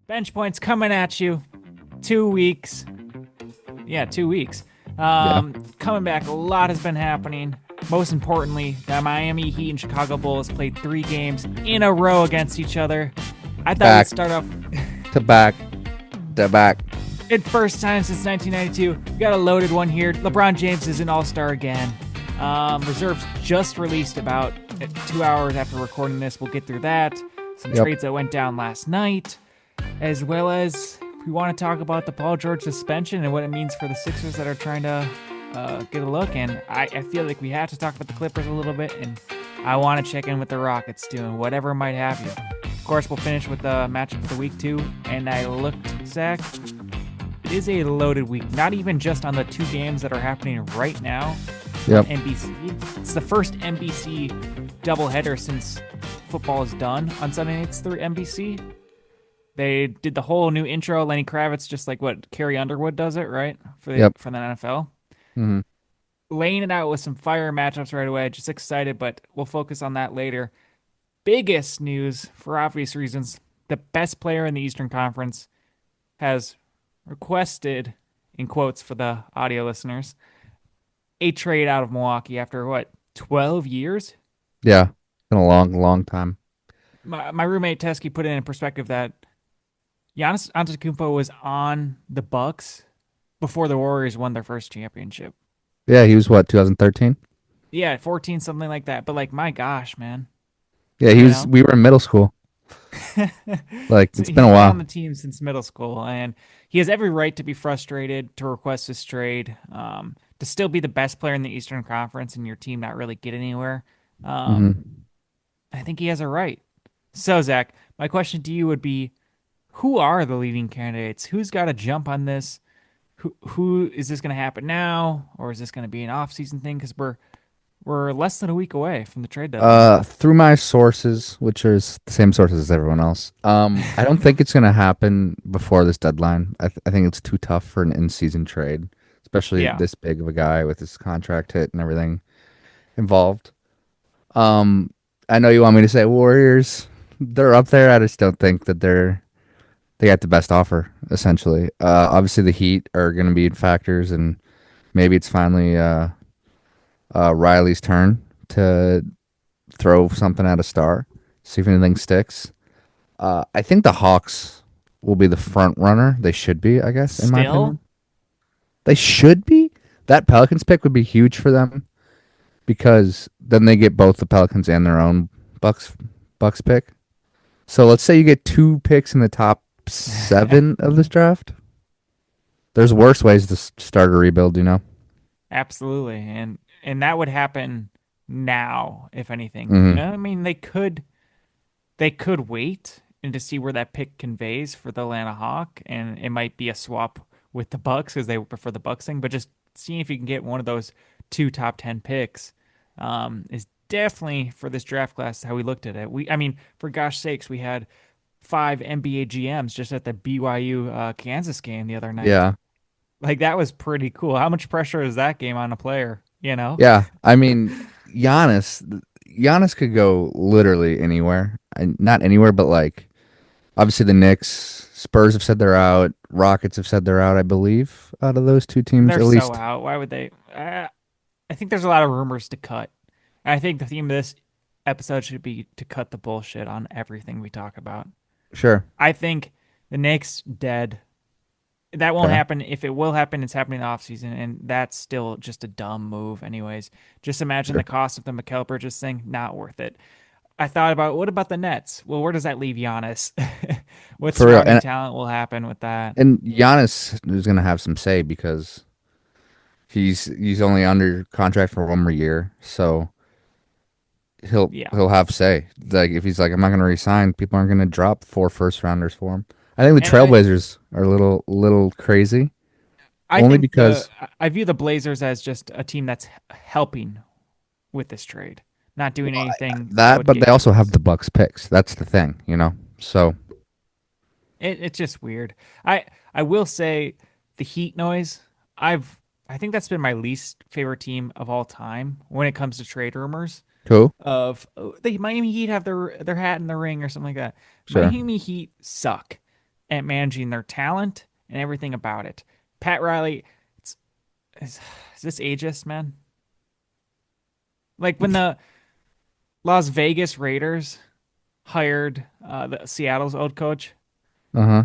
Bench points coming at you. 2 weeks. Yeah, 2 weeks. Yeah. Coming back, a lot has been happening. Most importantly, the Miami Heat and Chicago Bulls played 3 games in a row against each other. I thought we'd Back start off to back to back. it first time since 1992. We got a loaded one here. LeBron James is an all-star again. Reserves just released about 2 hours after recording this. We'll get through that. Some Yep. trades that went down last night, as well as we want to talk about the Paul George suspension and what it means for the Sixers that are trying to get a look. And I feel like we have to talk about the Clippers a little bit, and I want to check in with the Rockets doing whatever might have you. Of course, we'll finish with the matchup of the week too. And I looked, Zach, it is a loaded week. Not even just on the 2 games that are happening right now Yep. on NBC. It's the first NBC doubleheader since football is done on Sunday nights through NBC. They did the whole new intro, Lenny Kravitz, just like what Carrie Underwood does it, right? Yep. For the NFL. hmm Laying it out with some fire matchups right away. Just excited, but we'll focus on that later. Biggest news, for obvious reasons, the best player in the Eastern Conference has requested, in quotes for the audio listeners, a trade out of Milwaukee after what, 12 years? Yeah. Been a long, long time. My roommate Teskey put it in perspective that Giannis Antetokounmpo was on the Bucks before the Warriors won their first championship. Yeah, he was what, 2013? Yeah, 14, something like that. But like, my gosh, man, Yeah, he you was. know, We were in middle school. Like so it's been he's a been on while. the team since middle school, and he has every right to be frustrated to request this trade. To still be the best player in the Eastern Conference and your team not really get anywhere. Um, hmm I think he has a right. So, Zach, my question to you would be: who are the leading candidates? Who's got to jump on this? Who is this going to happen now, or is this going to be an off-season thing? Because we're less than a week away from the trade deadline. Through my sources, which are the same sources as everyone else, I don't think it's gonna happen before this deadline. I think it's too tough for an in-season trade, especially Yeah, this big of a guy with his contract hit and everything involved. Um, I know you want me to say Warriors. They're up there. I just don't think that they got the best offer. Essentially, obviously the Heat are going to be factors, and maybe it's finally Riley's turn to throw something at a star, see if anything sticks. I think the Hawks will be the front runner. They should be, I guess, in my still. opinion. They should be. That Pelicans pick would be huge for them because then they get both the Pelicans and their own Bucks pick. So let's say you get 2 picks in the top 7 of this draft. There's worse ways to start a rebuild, you know. Absolutely, and that would happen now, if anything. You hmm know, I mean, they could wait and to see where that pick conveys for the Atlanta Hawk, and it might be a swap with the Bucks because they would prefer the Bucks thing. But just seeing if you can get one of those 2 top 10 picks is definitely for this draft class how we looked at it. I mean, for gosh sakes, we had 5 NBA GMs just at the BYU Kansas game the other night. Yeah. Like that was pretty cool. How much pressure is that game on a player? You know? Yeah. I mean, Giannis could go literally anywhere. Not anywhere, but like obviously the Knicks, Spurs have said they're out. Rockets have said they're out, I believe, out of those 2 teams They're at so least. out. Why would they? I think there's a lot of rumors to cut. And I think the theme of this episode should be to cut the bullshit on everything we talk about. Sure. I think the Knicks dead. That won't Okay. happen. If it will happen, it's happening in the offseason, and that's still just a dumb move, anyways. Just imagine the Sure. cost of the Mikal Bridges thing, not worth it. I thought about what about the Nets? Well, where does that leave Giannis? What For real. surrounding talent will happen with that? And Giannis is gonna have some say because he's only under contract for 1 more year, so he'll Yeah. he'll have say. Like if he's like, I'm not gonna resign, people aren't gonna drop 4 first rounders for him. I think the And I, Trailblazers are a little crazy. I Only think because I view the Blazers as just a team that's helping with this trade, not doing anything that that, would but get they also have Giannis. the Bucks picks. That's the thing, you know. So It's just weird. I will say the Heat noise. I think that's been my least favorite team of all time when it comes to trade rumors. cool. Of the Miami Heat have their hat in the ring or something like that. Sure. Miami Heat suck. at managing their talent and everything about it. Pat Riley, it's, is this ageist, man? Like when the Las Vegas Raiders hired the Seattle's old coach, Uh huh.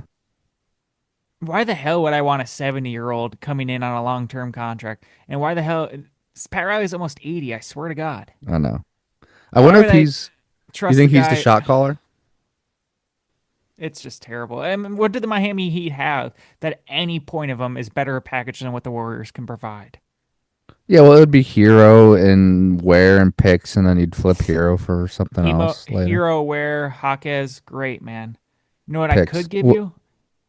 why the hell would I want a 70-year-old coming in on a long-term contract? And why the hell Pat Riley's almost 80, I swear to God. I know. I Why wonder would if I he's. You trust the think he's the guy? shot caller? It's just terrible. I mean, what did the Miami Heat have that any point of them is better packaged than what the Warriors can provide? Yeah, well, it would be Hero and Ware and picks, and then you'd flip Hero for something else later. Hero, Ware, Jaquez, great, man. You know what I Picks. could give you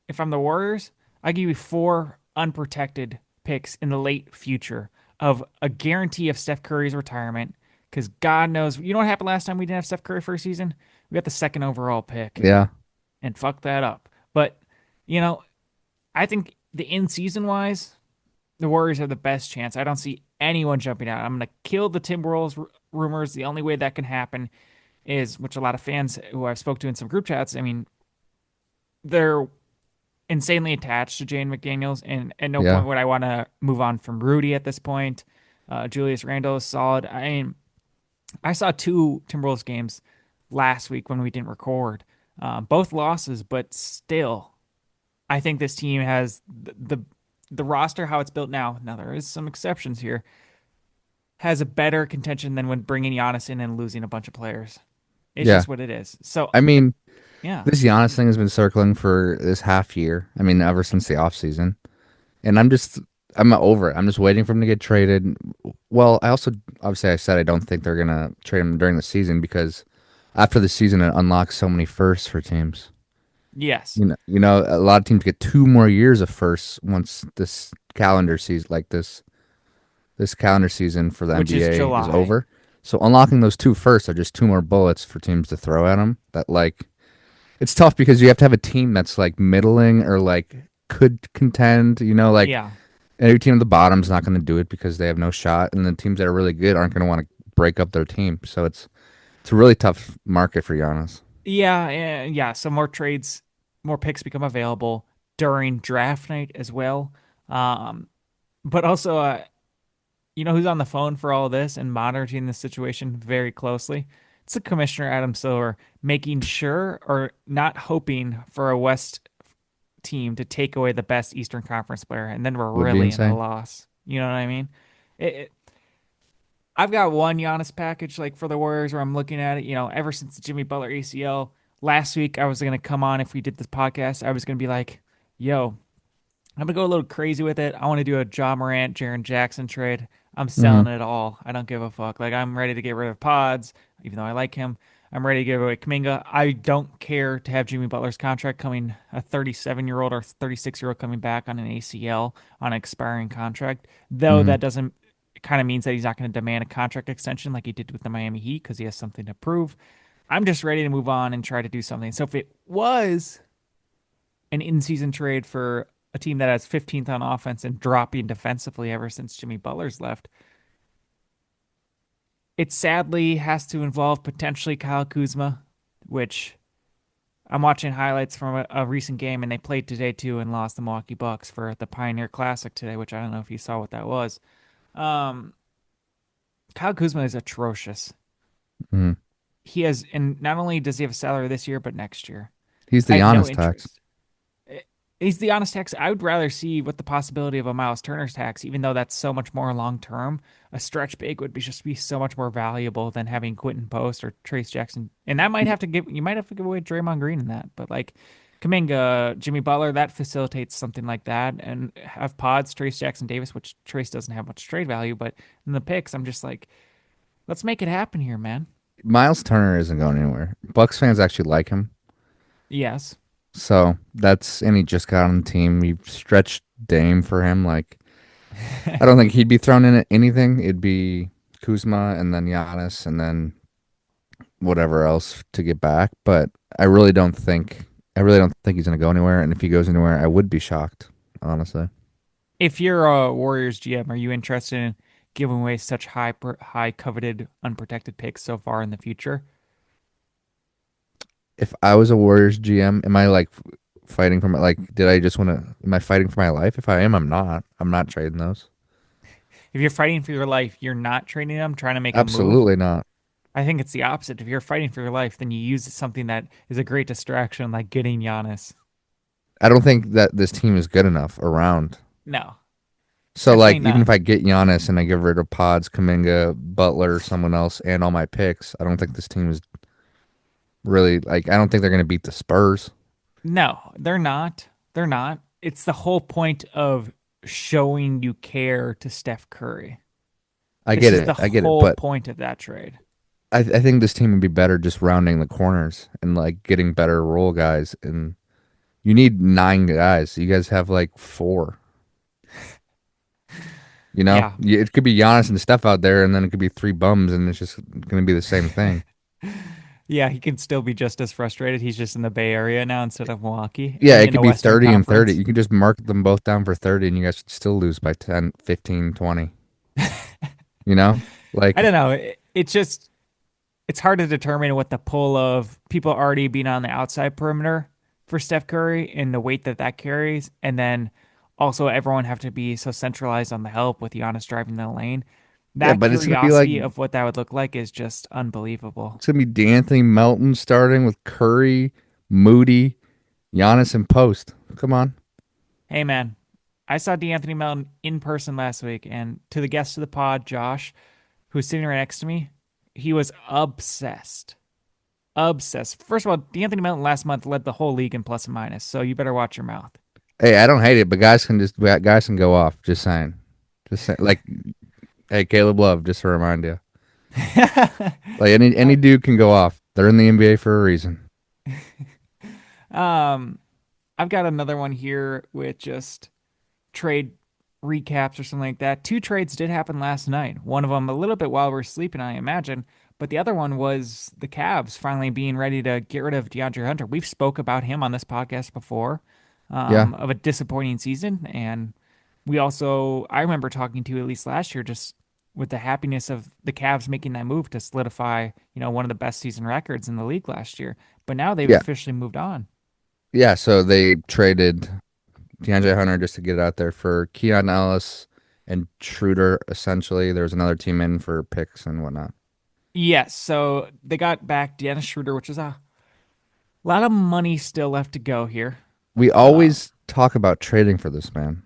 if I'm the Warriors? I give you four unprotected picks in the late future of a guarantee of Steph Curry's retirement. Because God knows, you know what happened last time we didn't have Steph Curry for a season? We got the second overall pick Yeah, and fucked that up. But, you know, I think the in season wise, the Warriors have the best chance. I don't see anyone jumping out. I'm going to kill the Timberwolves rumors. The only way that can happen is, which a lot of fans who I've spoke to in some group chats, I mean, they're insanely attached to Jane McDaniels, and at no yeah, point would I want to move on from Rudy at this point. Julius Randle is solid. I mean, I saw two Timberwolves games last week when we didn't record, both losses, but still, I think this team has the roster how it's built now. Now there is some exceptions here. Has a better contention than when bringing Giannis in and losing a bunch of players. It's yeah. just what it is. So I mean, yeah, this Giannis thing has been circling for this half year. I mean, ever since the offseason. And I'm over it. I'm just waiting for him to get traded. Well, I also, obviously, I said I don't think they're going to trade him during the season because after the season, it unlocks so many firsts for teams. yes, You know, a lot of teams get 2 more years of firsts once this calendar season, like this calendar season for the which is NBA is July. over. So unlocking those two firsts are just 2 more bullets for teams to throw at them. That like it's tough because you have to have a team that's like middling or like could contend. You know, like Yeah, every team at the bottom's not going to do it because they have no shot, and the teams that are really good aren't going to want to break up their team. So it's a really tough market for Giannis. yeah. So more trades, more picks become available during draft night as well. Um, but also, you know who's on the phone for all of this and monitoring the situation very closely? It's the commissioner, Adam Silver, making sure or not hoping for a West team to take away the best Eastern Conference player, and then we're Would be really in a insane. loss. You know what I mean? It, I've got one Giannis package like for the Warriors where I'm looking at it. You know, ever since the Jimmy Butler ACL last week, I was gonna come on if we did this podcast. I was gonna be like, "Yo, I'm gonna go a little crazy with it. I want to do a Ja Morant, Jaren Jackson trade. I'm Hmm. selling it all. I don't give a fuck. Like I'm ready to get rid of Pods, even though I like him. I'm ready to give away Kaminga. I don't care to have Jimmy Butler's contract coming a 37-year-old or 36-year-old coming back on an ACL on an expiring contract. Though Hmm. that doesn't kind of means that he's not going to demand a contract extension like he did with the Miami Heat because he has something to prove. I'm just ready to move on and try to do something. So if it was an in-season trade for a team that has 15th on offense and dropping defensively ever since Jimmy Butler's left, it sadly has to involve potentially Kyle Kuzma, which I'm watching highlights from a recent game, and they played today too and lost the Milwaukee Bucks for the Pioneer Classic today, which I don't know if you saw what that was. Um, Kyle Kuzma is atrocious. Hmm. He has, and not only does he have a salary this year, but next year. He's I the have no Giannis tax. interest. He's the honest tax. I would rather see what the possibility of a Miles Turner's tax, even though that's so much more long term. A stretch big would be just be so much more valuable than having Quentin Post or Trace Jackson, and that might have to give you might have to give away Draymond Green in that. But like Kaminga, Jimmy Butler, that facilitates something like that, and have Pods, Trace Jackson Davis, which Trace doesn't have much trade value, but in the picks, I'm just like, let's make it happen here, man. Miles Turner isn't going anywhere. Bucks fans actually like him. Yes. So and he just got on the team. We stretched Dame for him. Like, I don't think he'd be thrown in at anything. It'd be Kuzma and then Giannis and then whatever else to get back. But I really don't think he's gonna go anywhere. And if he goes anywhere, I would be shocked, honestly. If you're a Warriors GM, are you interested in giving away such high coveted unprotected picks so far in the future? If I was a Warriors GM, am I like fighting for my like? Did I just want to? Am I fighting for my life? If I am, I'm not. I'm not trading those. If you're fighting for your life, you're not trading them, trying to make a move. Absolutely not. I think it's the opposite. If you're fighting for your life, then you use something that is a great distraction, like getting Giannis. I don't think that this team is good enough around. No, So definitely like, even not. if I get Giannis and I get rid of Pods, Kaminga, Butler, someone else, and all my picks, I don't think this team is really like. I don't think they're going to beat the Spurs. No, they're not. They're not. It's the whole point of showing you care to Steph Curry. I This get is it. the I get it. whole But point of that trade. I think this team would be better just rounding the corners and like getting better role guys. And you need 9 guys. You guys have like 4. Yeah. It could be Giannis and Steph out there, and then it could be 3 bums, and it's just going to be the same thing. Yeah, he can still be just as frustrated. He's just in the Bay Area now instead of Milwaukee Yeah, and it in could the be Western 30 and 30. Conference. You can just mark them both down for 30, and you guys still lose by 10, 15, 20. You know? I Like, don't know. It's just it's hard to determine what the pull of people already being on the outside perimeter for Steph Curry and the weight that that carries, and then also everyone have to be so centralized on the help with Giannis driving the lane. yeah, That but it's going to be like, curiosity of what that would look like is just unbelievable. it's going to be D'Anthony Melton starting with Curry, Moody, Giannis, and Post. Come on. Hey man, I saw DeAnthony Melton in person last week, and to the guest of the pod, Josh, who's sitting right next to me, he was obsessed. Obsessed. First of all, DeAnthony Melton last month led the whole league in plus and minus, so you better watch your mouth. Hey, I don't hate it, but guys can go off. Just saying. Just saying. Like, hey, Caleb Love, just to remind you. Like any dude can go off. They're in the NBA for a reason. um, I've got another one here with just trade recaps or something like that. Two trades did happen last night. One of them a little bit while we are sleeping, I imagine, but the other one was the Cavs finally being ready to get rid of DeAndre Hunter. We've spoke about him on this podcast before, Yeah. of a disappointing season, and we also I remember talking to you at least last year just with the happiness of the Cavs making that move to solidify, one of the best season records in the league last year. But now they've Yeah. officially moved on. Yeah. So they traded DeAndre Hunter just to get it out there for Keon Ellis and Schroeder. Essentially, there was another team in for picks and whatnot. Yes, so they got back Dennis Schroeder, which is a lot of money still left to go here. We Uh, always talk about trading for this man.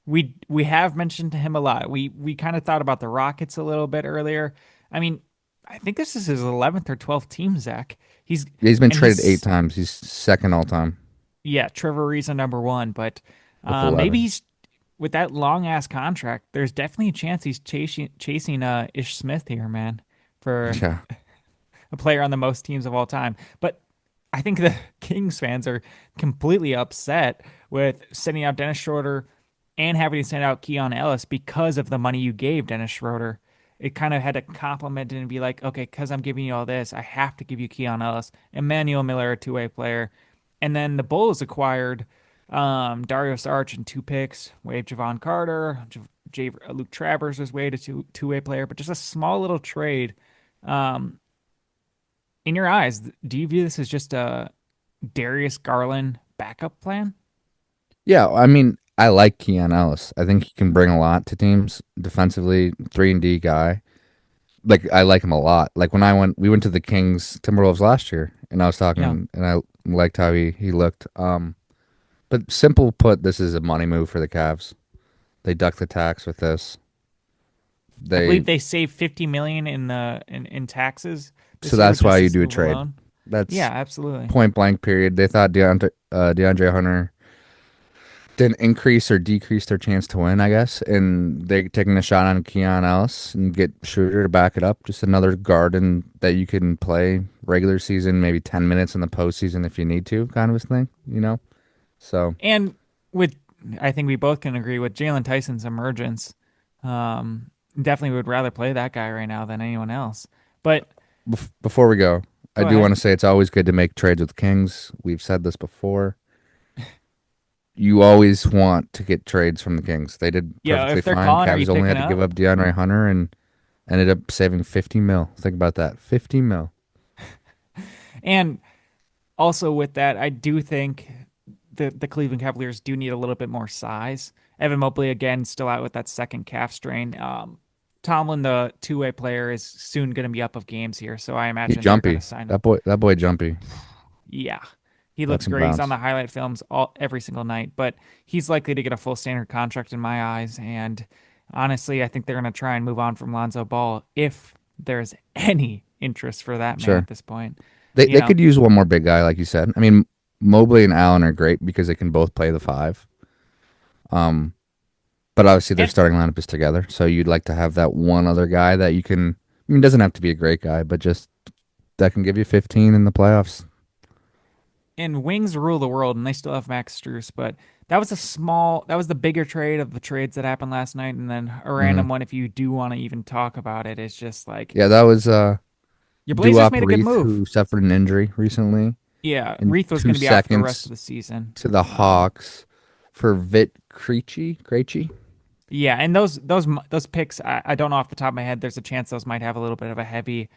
we have mentioned him a lot. We kind of thought about the Rockets a little bit earlier. I mean, I think this is his 11th or 12th team, Zach. He's He's been and traded eight he's times. He's second all time yeah, Trevor Ariza number one, but with maybe 11. he's with that long ass contract. There's definitely a chance he's chasing Ish Smith here, man, for Yeah. a player on the most teams of all time. But I think the Kings fans are completely upset with sending out Dennis Schroeder and having to send out Keon Ellis because of the money you gave Dennis Schroeder. It kind of had to compliment it and be like, okay, because I'm giving you all this, I have to give you Keon Ellis. Emmanuel Miller, a two-way player. And then the Bulls acquired Dario Saric and 2 picks, waived Javon Carter. Luke Travers was waived, a two-way player, but just a small little trade. Um, in your eyes, do you view this as just a Darius Garland backup plan? Yeah. I mean, I like Keon Ellis. I think he can bring a lot to teams defensively, 3-and-D guy. Like, I like him a lot. Like, we went to the Kings Timberwolves last year, and I was Yeah. talking, and I liked how he looked. But simple put, this is a money move for the Cavs. They duck the tax with this. I They believe they saved 50 million in taxes So this year with that's why just you this do a move trade. alone. Yeah, That's absolutely. point blank period. They thought DeAndre Hunter didn't increase or decrease their chance to win, I guess, and they taking a shot on Keon Ellis and get Schroeder to back it up. Just another guard that you can play regular season, maybe 10 minutes in the postseason if you need to, kind of a thing. So And with I think we both can agree with Jalen Tyson's emergence. Definitely would rather play that guy right now than anyone else. But before we go, I go do ahead. want to say it's always good to make trades with Kings. We've said this before. You always want to get trades from the Kings. They did Yeah, perfectly if they're fine. calling, are you Cavs only picking had to give up? up DeAndre Hunter and ended up saving 50 mil. Think about that. 50 mil. And also with that, I do think the Cleveland Cavaliers do need a little bit more size. Evan Mobley again still out with that second calf strain. Tomlin, the two-way player, is soon going to be up of games here, so I He's imagine they're going to jumpy. sign him. That boy jumpy. Yeah, he That looks can great. He's on bounce. the highlight films every single night, but he's likely to get a full standard contract in my eyes. And honestly, I think they're going to try and move on from Lonzo Ball if there's any interest for that man Sure. at this point. They You they know, could use one more big guy, like you said. I mean, Mobley and Allen are great because they can both play the five. Um, but obviously their and starting lineup is together, so you'd like to have that one other guy that you can. I mean, it doesn't have to be a great guy, but just that can give you 15 in the playoffs. and wings rule the world, and they still have Max Strus, but that was the bigger trade of the trades that happened last night, and then a Hmm. random one. If you do want to even talk about it, it's just like Yeah, that was your Blazers Duop made a good Reith, move. who suffered an injury recently Yeah, in Reith was going two to be out for the rest of seconds the season. to the Hawks for Vit Krejci. Yeah, and those picks, I don't know off the top of my head. There's a chance those might have a little bit of a heavy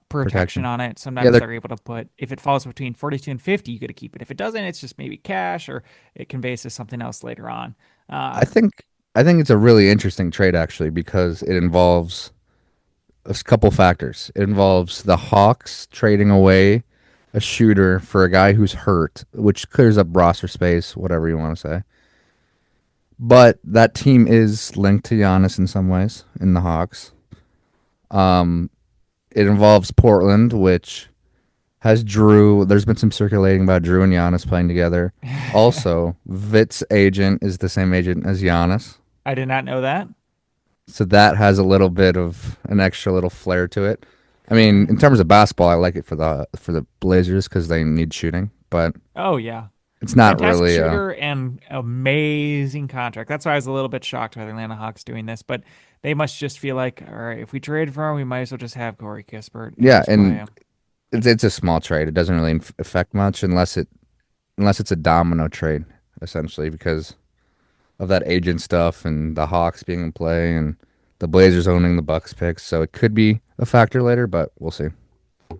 protection Protection. on it. Yeah, Sometimes they're able to put if it falls between 42 and 50, you got to keep it. If it doesn't, it's just maybe cash or it conveys to something else later on. I Um, think I think it's a really interesting trade actually because it involves a couple factors. It involves the Hawks trading away a shooter for a guy who's hurt, which clears up roster space, whatever you want to say. But that team is linked to Giannis in some ways in the Hawks. Um, it involves Portland, which has Drew. There's been some circulating about Drew and Giannis playing together. Also, Vit's agent is the same agent as Giannis. I did not know that. So that has a little bit of an extra little flair to it. I mean, Okay. in terms of basketball, I like it for the Blazers because they need shooting, but Oh yeah, it's not fantastic really. shooter and amazing contract. That's why I was a little bit shocked by the Atlanta Hawks doing this, but they must just feel like, all right, if we trade for him, we might as well just have Corey Kispert and Yeah, just play and him. it's a small trade. It doesn't really affect much unless it's a domino trade essentially because of that agent stuff and the Hawks being in play and the Blazers owning the Bucks picks. So it could be a factor later, but we'll see.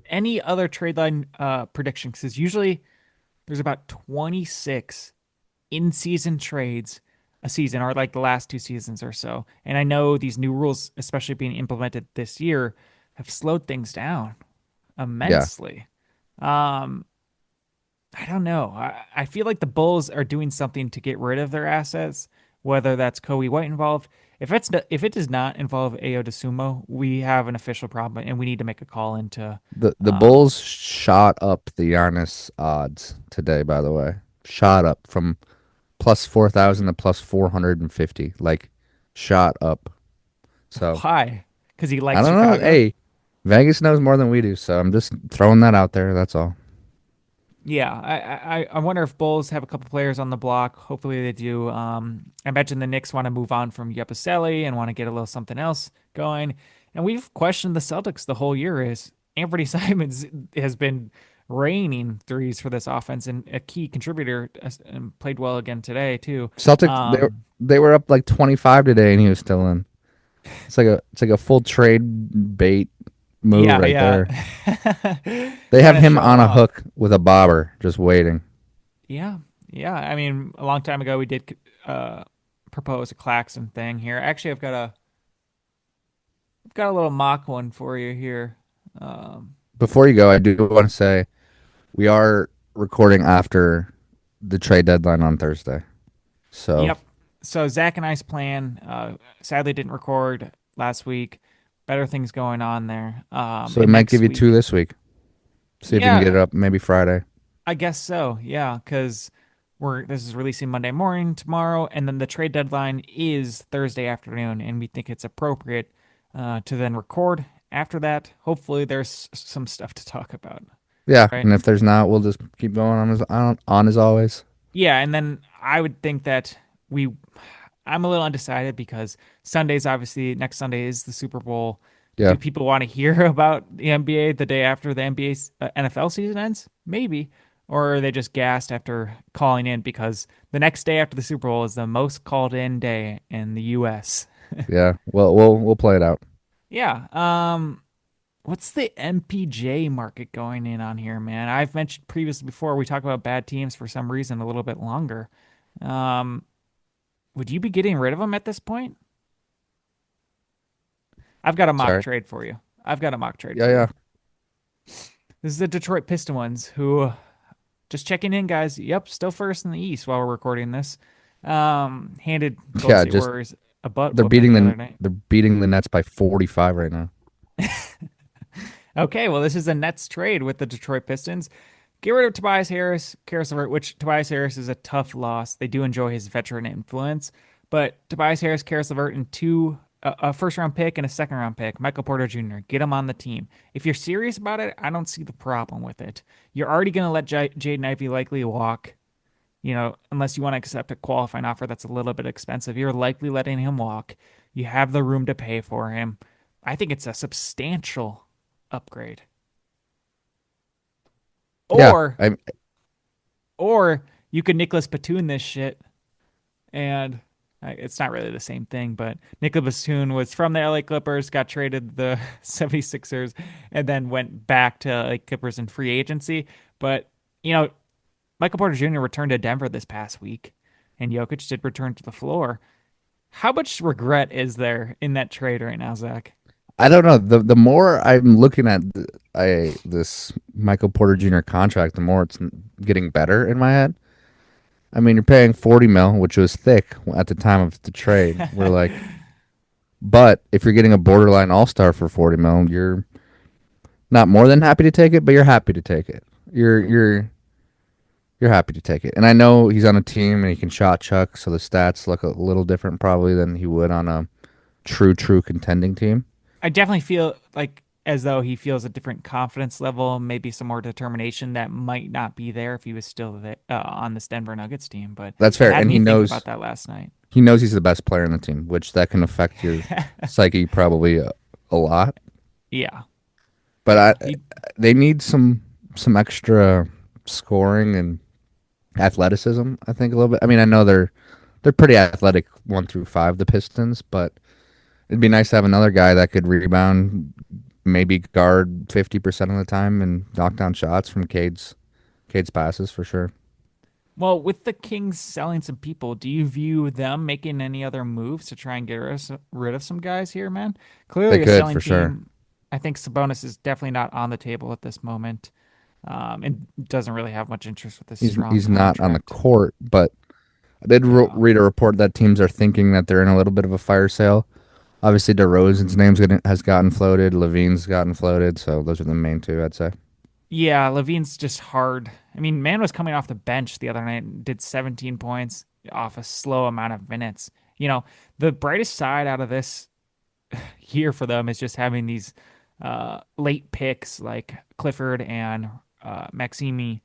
Any other trade line predictions? Because usually there's about 26 in season trades a season, or like the last two seasons or so. And I know these new rules, especially being implemented this year, have slowed things down Yeah, immensely. Um, I don't know. I feel like the Bulls are doing something to get rid of their assets, whether that's Kobe White involved. If it does not involve Ayo DeSumo, we have an official problem, and we need to make a call into. the Um, Bulls shot up the Giannis odds today. By the way, shot up from plus 4,000 to plus 450. Like, shot up. So why? Because he I likes don't know. Chicago. Hey, Vegas knows more than we do, so I'm just throwing that out there. That's all. Yeah, I wonder if Bulls have a couple players on the block. Hopefully they do. I imagine the Knicks want to move on from Yabusele and want to get a little something else going. And we've questioned the Celtics the whole year. Is Anthony Simons has been raining threes for this offense and a key contributor and played well again today too. Celtics Um, they were up like 25 today, and he was still in. It's like a full trade bait move yeah, right yeah, there. They trying have to him show on a off. hook with a bobber, just waiting. Yeah, yeah. I mean, a long time ago we did propose a Claxton thing here. Actually, I've got a little mock one for you here. Um, Before you go, I do want to say we are recording after the trade deadline on Thursday. So yep. So Zach and I's plan sadly didn't record last week. Better things going on there. so we And might give next you two week, this week. See if we can get it yeah, up maybe Friday. I guess so. Yeah, because we're this is releasing Monday morning tomorrow, and then the trade deadline is Thursday afternoon, and we think it's appropriate to then record after that. Hopefully, there's some stuff to talk about, Yeah, right? and if there's not, we'll just keep going on as always. Yeah, and then I would think that we I'm a little undecided because Sunday's obviously next Sunday is the Super Bowl. Yeah, Do people want to hear about the NBA the day after the NBA's NFL season ends? Maybe. Or are they just gassed after calling in because the next day after the Super Bowl is the most called in day in the US? yeah. Well, we'll play it out. Yeah. What's the MPJ market going in on here, man? I've mentioned previously before we talk about bad teams for some reason a little bit longer. Um, would you be getting rid of him at this point? I've got a mock Sorry. trade for you. I've got a mock trade Yeah, for you. yeah. This is the Detroit Piston ones who just checking in, guys. Yep, still first in the East while we're recording this. Handed Golden Yeah, State just Warriors a butt whooping beating the other night. they're beating the Nets by 45 right now. Okay, well, this is a Nets trade with the Detroit Pistons. Get rid of Tobias Harris, Karis LeVert, which Tobias Harris is a tough loss. They do enjoy his veteran influence, but Tobias Harris, Karis LeVert, and a first round pick and a second round pick, Michael Porter Jr. Get him on the team. If you're serious about it, I don't see the problem with it. You're already going to let Jaden Ivey likely walk, unless you want to accept a qualifying offer that's a little bit expensive. You're likely letting him walk. You have the room to pay for him. I think it's a substantial upgrade. Yeah, Or or you could Nicholas Batum this shit, and it's not really the same thing, but Nicholas Batum was from the LA Clippers, got traded to the 76ers, and then went back to Clippers in free agency. But, you know, Michael Porter Jr. returned to Denver this past week, and Jokic did return to the floor. How much regret is there in that trade right now, Zach? I don't know. The more I'm looking at this Michael Porter Jr. contract, the more it's getting better in my head. I mean, you're paying 40 mil, which was thick at the time of the trade. We're like, but if you're getting a borderline all star for 40 mil, you're not more than happy to take it, but you're happy to take it. You're happy to take it. And I know he's on a team and he can shot chuck, so the stats look a little different probably than he would on a true contending team. I definitely feel like as though he feels a different confidence level, maybe some more determination that might not be there if he was still there, on this Denver Nuggets team. But That's it fair, had and me think about that last night. he knows he's the best player in the team, which that can affect your psyche probably a lot. Yeah, But yeah. I they need some extra scoring and athleticism. I think a little bit. I mean, I know they're pretty athletic 1 through 5, the Pistons, but it'd be nice to have another guy that could rebound, maybe guard 50% of the time and knock down shots from Cade's passes for sure. Well, with the Kings selling some people, do you view them making any other moves to try and get rid of some guys here, man? They Clearly, a could selling for sure. team. I think Sabonis is definitely not on the table at this moment, and doesn't really have much interest with this strong He's not on the contract. court, but I did Yeah. read a report that teams are thinking that they're in a little bit of a fire sale. Obviously, DeRozan's has gotten floated. Levine's gotten floated. So those are the main two, I'd say. Yeah, Levine's just hard. I mean, man was coming off the bench the other night and did 17 points off a slow amount of minutes. The brightest side out of this year for them is just having these late picks like Clifford and Maximi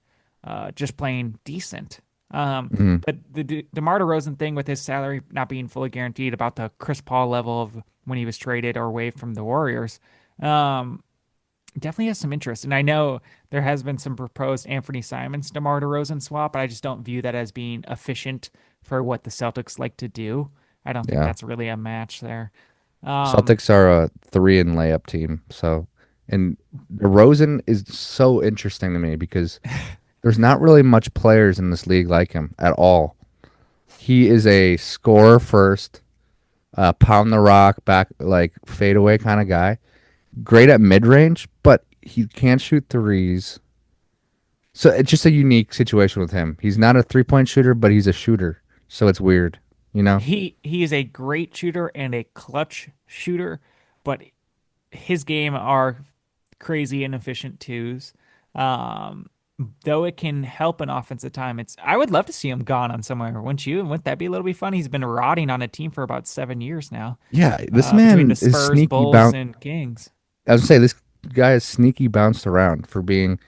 just playing decent. Mhm. But the DeMar DeRozan thing with his salary not being fully guaranteed about the Chris Paul level of when he was traded or waived from the Warriors, um, definitely has some interest. And I know there has been some proposed Anthony Simons DeMar DeRozan swap, but I just don't view that as being efficient for what the Celtics like to do. I don't think Yeah. that's really a match there. Um, Celtics are a 3 and layup team. So, and DeRozan is so interesting to me because there's not really much players in this league like him at all. He is a scorer first, pound the rock back, like fadeaway kind of guy. Great at mid range, but he can't shoot threes. So it's just a unique situation with him. He's not a 3 point shooter, but he's a shooter. So it's weird, you know? he is a great shooter and a clutch shooter, but his game are crazy inefficient twos. Um, though it can help an offensive time, I would love to see him gone on somewhere, wouldn't you? Wouldn't that be a little bit fun? He's been rotting on a team for about 7 years now, Yeah, this between the man is Spurs, sneaky Bulls, bounce. and Kings. I was gonna say this guy is sneaky bounced around for being.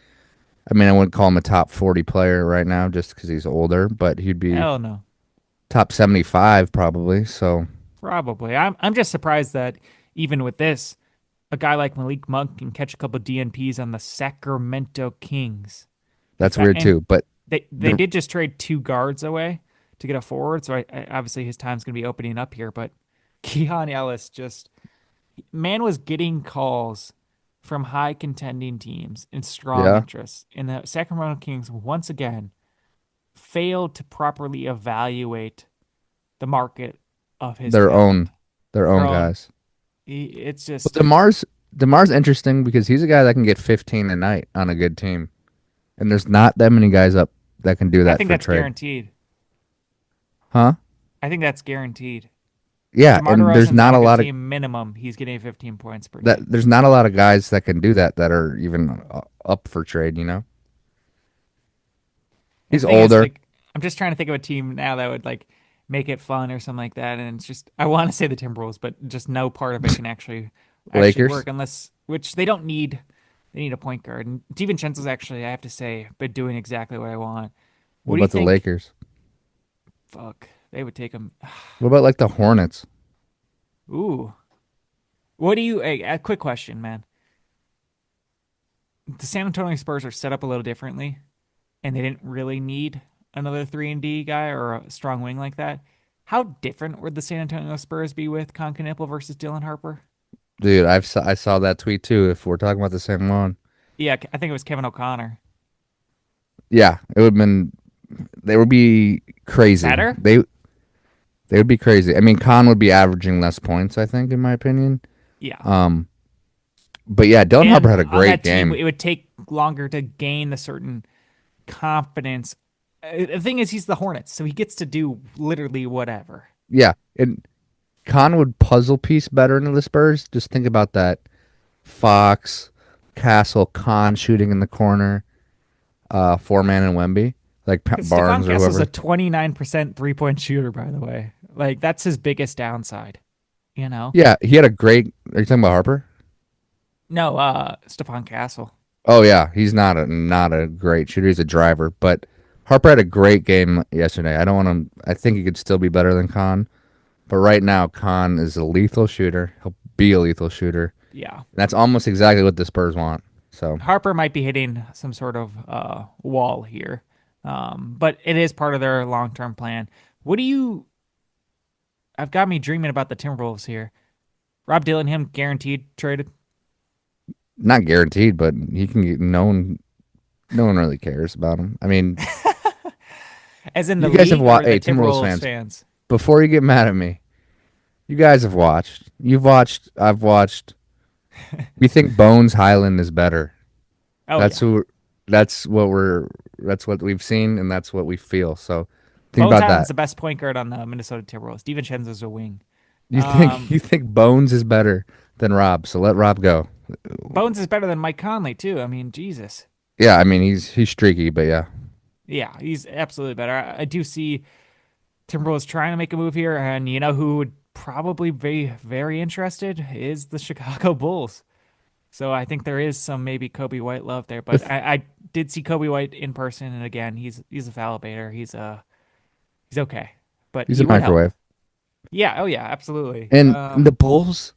I mean, I wouldn't call him a top 40 player right now just because he's older, but he'd be Hell no, top 75 probably. So probably. I'm just surprised that even with this, a guy like Malik Monk can catch a couple DNPs on the Sacramento Kings. The that's fact weird and too. But they the did just trade two guards away to get a forward, so obviously his time's going to be opening up here. But Keon Ellis just man was getting calls from high contending teams and strong Yeah, interests. And the Sacramento Kings once again failed to properly evaluate the market of his their talent. own their Their own own. guys. It's But just, Demar's interesting because he's a guy that can get 15 a night on a good team, and there's not that many guys up that can do I that think for that's trade, guaranteed. huh? I think that's guaranteed. Yeah, DeMar and there's DeRozan's not on a a good lot of team. Minimum, he's getting 15 points per that. night. There's not a lot of guys that can do that are even up for trade. And He's the thing is, older. like, I'm just trying to think of a team now that would like make it fun or something like that. And it's just, I want to say the Timberwolves, but just no part of it can actually Lakers. work unless, which they don't need. They need a point guard. And DiVincenzo's actually, I have to say, been doing exactly what I want. What What do you about the think? Lakers? Fuck, they would take him. What about like the Hornets? Ooh, what do you? A quick question, man. The San Antonio Spurs are set up a little differently, and they didn't really need another 3-and-D guy or a strong wing like that. How different would the San Antonio Spurs be with Concanipple versus Dylan Harper? Dude, I saw that tweet too. If we're talking about the same one, Yeah, I think it was Kevin O'Connor. yeah, it would have been. They would be crazy. Better? They would be crazy. I mean, Khan would be averaging less points, I think, in my opinion. Yeah. Um, but yeah, Dylan Harper And had a on great that team, game. it would take longer to gain the certain confidence. The thing is, he's the Hornets, so he gets to do literally whatever. Yeah, and Khan would puzzle piece better into the Spurs. Just think about that: Fox, Castle, Khan shooting in the corner, four-man and Wemby, like Because Stephon Barnes or Castle's a whoever. 29% 3-point shooter, by the way. Like, that's his biggest downside, you know? Yeah, he had a great. Are you talking about Harper? No, Stephon Castle. Oh yeah, he's not a great shooter. He's a driver, but Harper had a great game yesterday. I don't want to. I think he could still be better than Khan, but right now Khan is a lethal shooter. He'll be a lethal shooter. Yeah. That's almost exactly what the Spurs want. So Harper might be hitting some sort of wall here, but it is part of their long term plan. What do you? I've got me dreaming about the Timberwolves here. Rob Dillingham guaranteed traded. not guaranteed, but he can get known. No one really cares about him. I mean, As in the you guys have league or watched. the Hey, Timberwolves Timberwolves fans, fans? before you get mad at me, you guys have watched. You've watched. I've watched. We think Bones Highland is better. Oh That's yeah, who. That's what we're. That's what we've seen, and that's what we feel. So think Bones about Allen's that. the best point guard on the Minnesota Timberwolves. DiVincenzo's a wing. You think Um, you think Bones is better than Rob, so let Rob go. Bones is better than Mike Conley too. I mean, Jesus. Yeah, I mean he's streaky, but yeah, Yeah, he's absolutely better. I do see Timberwolves trying to make a move here, and you know who would probably be very interested is the Chicago Bulls. So I think there is some maybe Kobe White love there, but If- I did see Kobe White in person, and again, he's a foul baiter. He's okay, but he's a he would help. microwave. Yeah, oh yeah, absolutely. And the Bulls,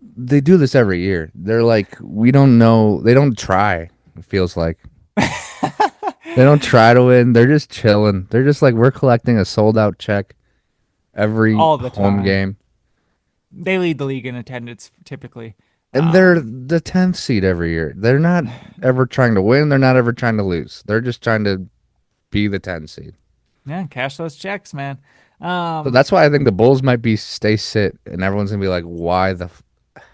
they do this every year. They're like, we don't know. They don't try. It feels like they don't try to win. They're just chilling. They're just like we're collecting a sold out check every all the home time. game, They lead the league in attendance typically. and they're Um, the 10th seed every year. They're not ever trying to win. They're not ever trying to lose. They're just trying to be the 10th seed. yeah, cash those checks, man. So Um, that's why I think the Bulls might be stay sit, and everyone's gonna be like, "Why the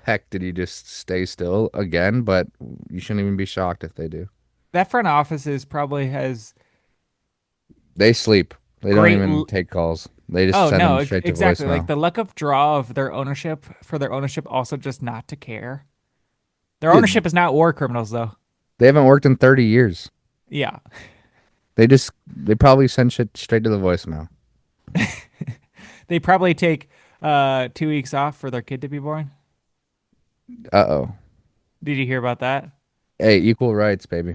heck did he just stay still again?" But you shouldn't even be shocked if they do. that front office is probably has They sleep. They don't great. even take calls. They just Oh send no, them straight to exactly. Like voicemail. the luck of draw of their ownership for their ownership also just not to care. Their Dude, ownership is not war criminals though. they haven't worked in 30 years. Yeah. They probably send shit straight to the voicemail. They probably take 2 weeks off for their kid to be born. Uh-oh. Did you hear about that? Hey, equal rights, baby.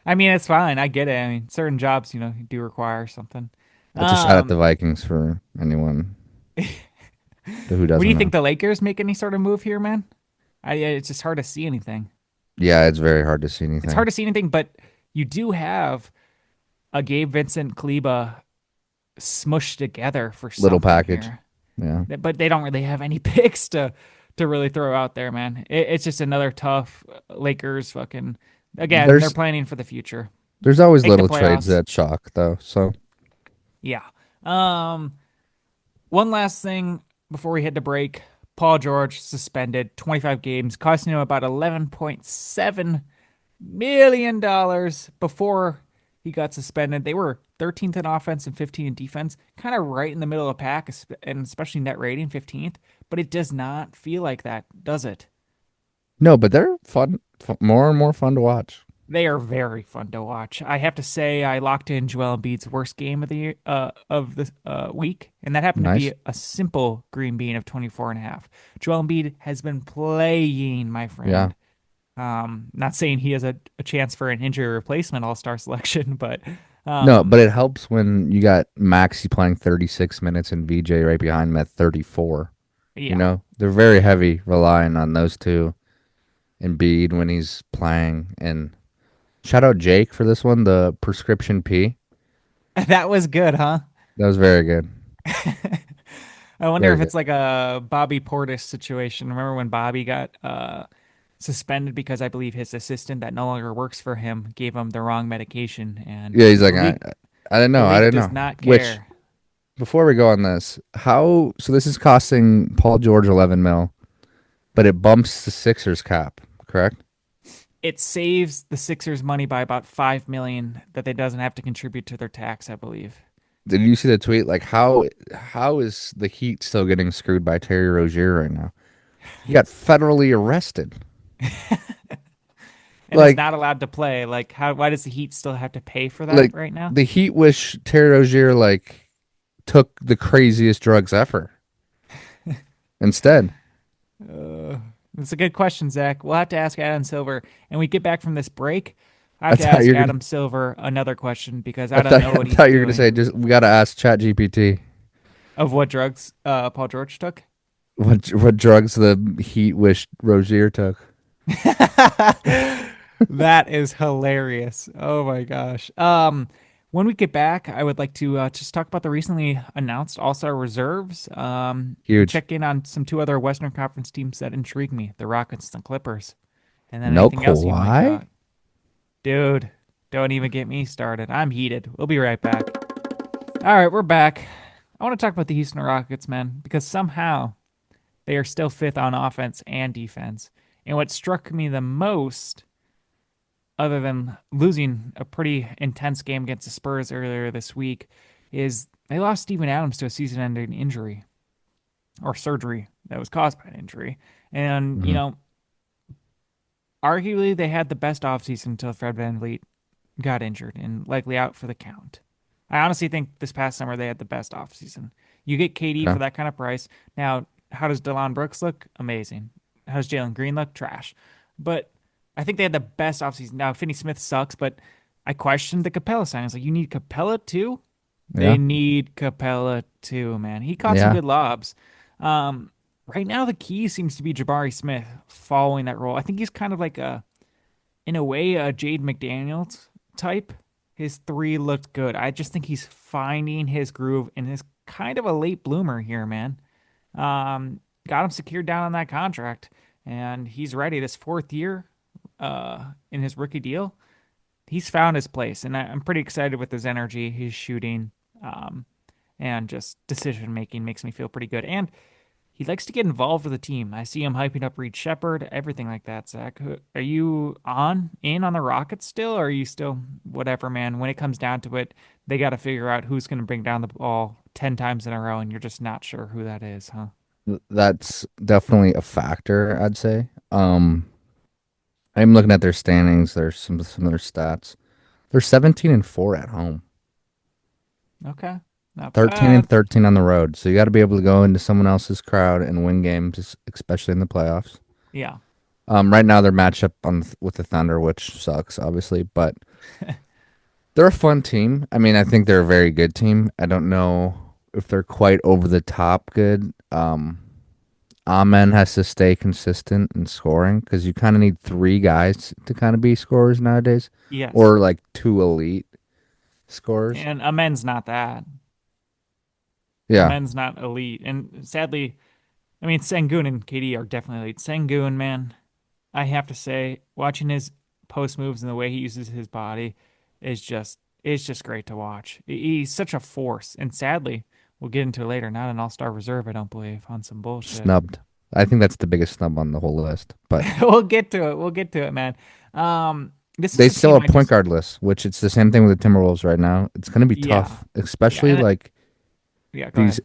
I mean, it's fine. I get it. I mean, certain jobs, do require something. That's a shot at the Um, Vikings for anyone who what do doesn't you know. think the Lakers make any sort of move here, man? It's just hard to see anything. Yeah, it's very hard to see It's hard anything. to see anything, but you do have a Gabe Vincent Kleba smushed together for Little something package. here. Yeah. But they don't really have any picks to to really throw out there, man. It's just another tough Lakers fucking. Again, they're There's planning for the future. there's always Make the little trades playoffs. that shock though. So Yeah. Um. One last thing before we head to break. Paul George suspended 25 games, costing him about $11.7 million before he got suspended. They were 13th in offense and 15th in defense, kind of right in the middle of the pack, and especially net rating 15th. But it does not feel like that, does it? no, but they're more and more fun to watch. They are very fun to watch. I have to say, I locked in Joel Embiid's worst game of the week, and that happened to Nice. be a simple green bean of 24 and a half. Joel Embiid has been playing, my Yeah. friend. Not saying he has a chance for an injury replacement all-star selection, but No, um, but it helps when you got Maxi playing 36 minutes and VJ right behind him at 34. You yeah. know, they're very heavy relying on those two. Embiid when he's playing. And shout out Jake for this one, the prescription P. That was good, huh? That was very good. I wonder Very if good. it's like a Bobby Portis situation. Remember when Bobby got suspended because I believe his assistant that no longer works for him gave him the wrong medication, and Yeah, he's the like, league I didn't the know. I league didn't does know. not Which, care. before we go on this, so this is costing Paul George 11 mil, but it bumps the Sixers cap, correct? It saves the Sixers money by about 5 million that they doesn't have to contribute to their tax, I believe. Did you see the tweet? Like, how is the Heat still getting screwed by Terry Rozier right now? He got federally arrested. And is Like, not allowed to play. Like, how? Why does the Heat still have to pay for that like right now? the Heat wish Terry Rozier like took the craziest drugs ever instead. Uh, that's a good question, Zach. We'll have to ask Adam Silver. And we get back from this break. I I have to thought ask you're gonna. Adam Silver another question because I I don't thought know I what he's thought you were gonna say doing. just we gotta ask Chat GPT Of what drugs Paul George took? what drugs the Heat wish Rozier took. That is hilarious. Oh my gosh. When we get back, I would like to just talk about the recently announced All-Star reserves. And Huge. check in on some two other Western Conference teams that intrigue me: the Rockets and Clippers. And then No anything else you might Kawhi. got, dude. Don't even get me started. I'm heated. We'll be right back. All right, we're back. I want to talk about the Houston Rockets, man, because somehow they are still fifth on offense and defense. And what struck me the most, other than losing a pretty intense game against the Spurs earlier this week, is they lost Steven Adams to a season ending injury or surgery that was caused by an injury. And, Hmm. arguably they had the best offseason until Fred VanVleet got injured and likely out for the count. I honestly think this past summer they had the best offseason. You get KD Okay. for that kind of price. Now, how does Delon Brooks look? Amazing. How does Jalen Green look? Trash. But I think they had the best offseason. Now, Finney Smith sucks, but I questioned the Capella sign. I was like, you need Capella too? They Yeah. need Capella too, man. He caught some Yeah. good lobs. Right now, the key seems to be Jabari Smith following that role. I think he's kind of like in a way, a Jade McDaniels type. His three looked good. I just think he's finding his groove and is kind of a late bloomer here, man. Got him secured down on that contract, and he's ready. This fourth year, in his rookie deal, he's found his place, and I'm pretty excited with his energy, his shooting, um, and just decision making makes me feel pretty good. And he likes to get involved with the team. I see him hyping up Reed Shepard, everything like that. Zach, are you on the Rockets still, or are you still whatever, man? When it comes down to it, they got to figure out who's going to bring down the ball 10 times in a row, and you're just not sure who that is, huh? That's definitely a factor, I'd say. I'm looking at their standings. There's some of their stats. They're 17 and 4 at home. Okay, not 13 and bad. 13 on the road. So you got to be able to go into someone else's crowd and win games, especially in the playoffs. Yeah, Right now they're matched up with the Thunder, which sucks, obviously, but they're a fun team. I mean, I think they're a very good team. I don't know if they're quite over the top good. Amen has to stay consistent in scoring because you kind of need three guys to kind of be scorers nowadays, yes. or like two elite scorers. And Amen's not that. Yeah, Amen's not elite, and sadly, I mean, Sengun and KD are definitely elite. Sengun, man, I have to say, watching his post moves and the way he uses his body is just great to watch. He's such a force, and sadly, we'll get into it later. Not an all-star reserve, I don't believe, on some bullshit. Snubbed. I think that's the biggest snub on the whole list. But We'll get to it. We'll get to it, man. This is they a still team have I point just, guard lists, which it's the same thing with the Timberwolves right now. It's going to be yeah, tough, yeah, especially and like yeah. Go these ahead.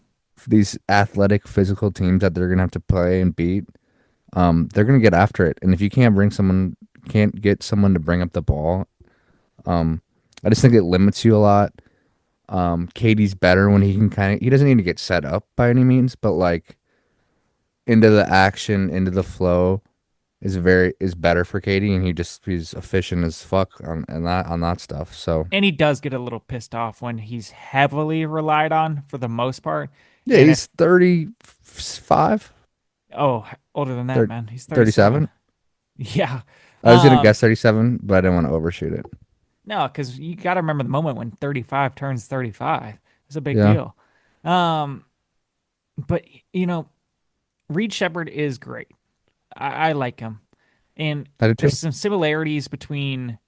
athletic, physical teams that they're going to have to play and beat. They're going to get after it, and if you can't get someone to bring up the ball, um, I just think it limits you a lot. Katie's better when he can he doesn't need to get set up by any means, but like into the action, into the flow is better for Katie, and he's efficient as fuck on that stuff. So And he does get a little pissed off when he's heavily relied on for the most part. yeah, And he's if 35, oh, older than that, 30, man, he's 37. 37. Yeah. I was gonna Um, guess 37, but I didn't want to overshoot it. no, because you got to remember the moment when 35 turns 35. It's a big Yeah, deal. Um, but you know, Reed Shepard is great. I like him, and I did there's too. some similarities between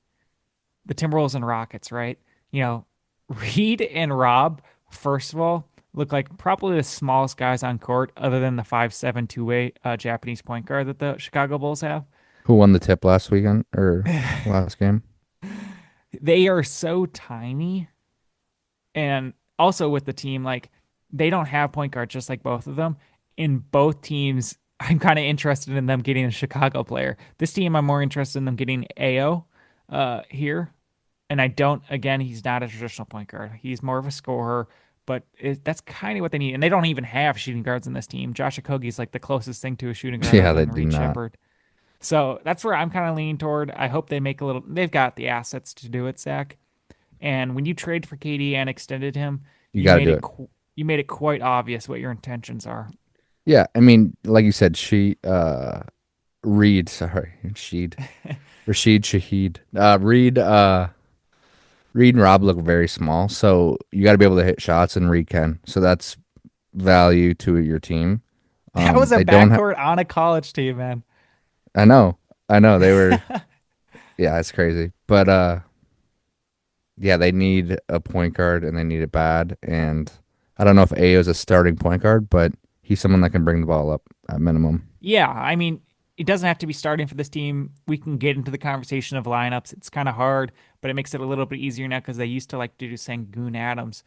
the Timberwolves and Rockets, right? You know, Reed and Rob, first of all, look like probably the smallest guys on court, other than the 5'7" two-way Japanese point guard that the Chicago Bulls have. Who won the tip last weekend or last game? They are so tiny, and also with the team, like they don't have point guard, just like both of them. In both teams, I'm kind of interested in them getting a Chicago player. This team, I'm more interested in them getting AO here. And I don't, again, he's not a traditional point guard. He's more of a scorer, but that's kind of what they need. And they don't even have shooting guards in this team. Josh Okogie's like the closest thing to a shooting guard Yeah, other they than do Reed not. Shepard. So that's where I'm kind of leaning toward. I hope they make a little, they've got the assets to do it, Zach. And when you trade for KD and extended him, You got to do it. you made it quite obvious what your intentions are. Yeah, I mean, like you said, sorry, Rashid Shaheed, Reed and Rob look very small, so you got to be able to hit shots, and Reed can. So that's value to your team. That was a They don't have. backcourt on a college team, man. I know, I know. They were. Yeah, it's crazy, but yeah, they need a point guard, and they need it bad. And I don't know if Ayo is a starting point guard, but he's someone that can bring the ball up at minimum. Yeah, I mean, it doesn't have to be starting for this team. We can get into the conversation of lineups. It's kind of hard, but it makes it a little bit easier now because they used to like to do Sengun Adams.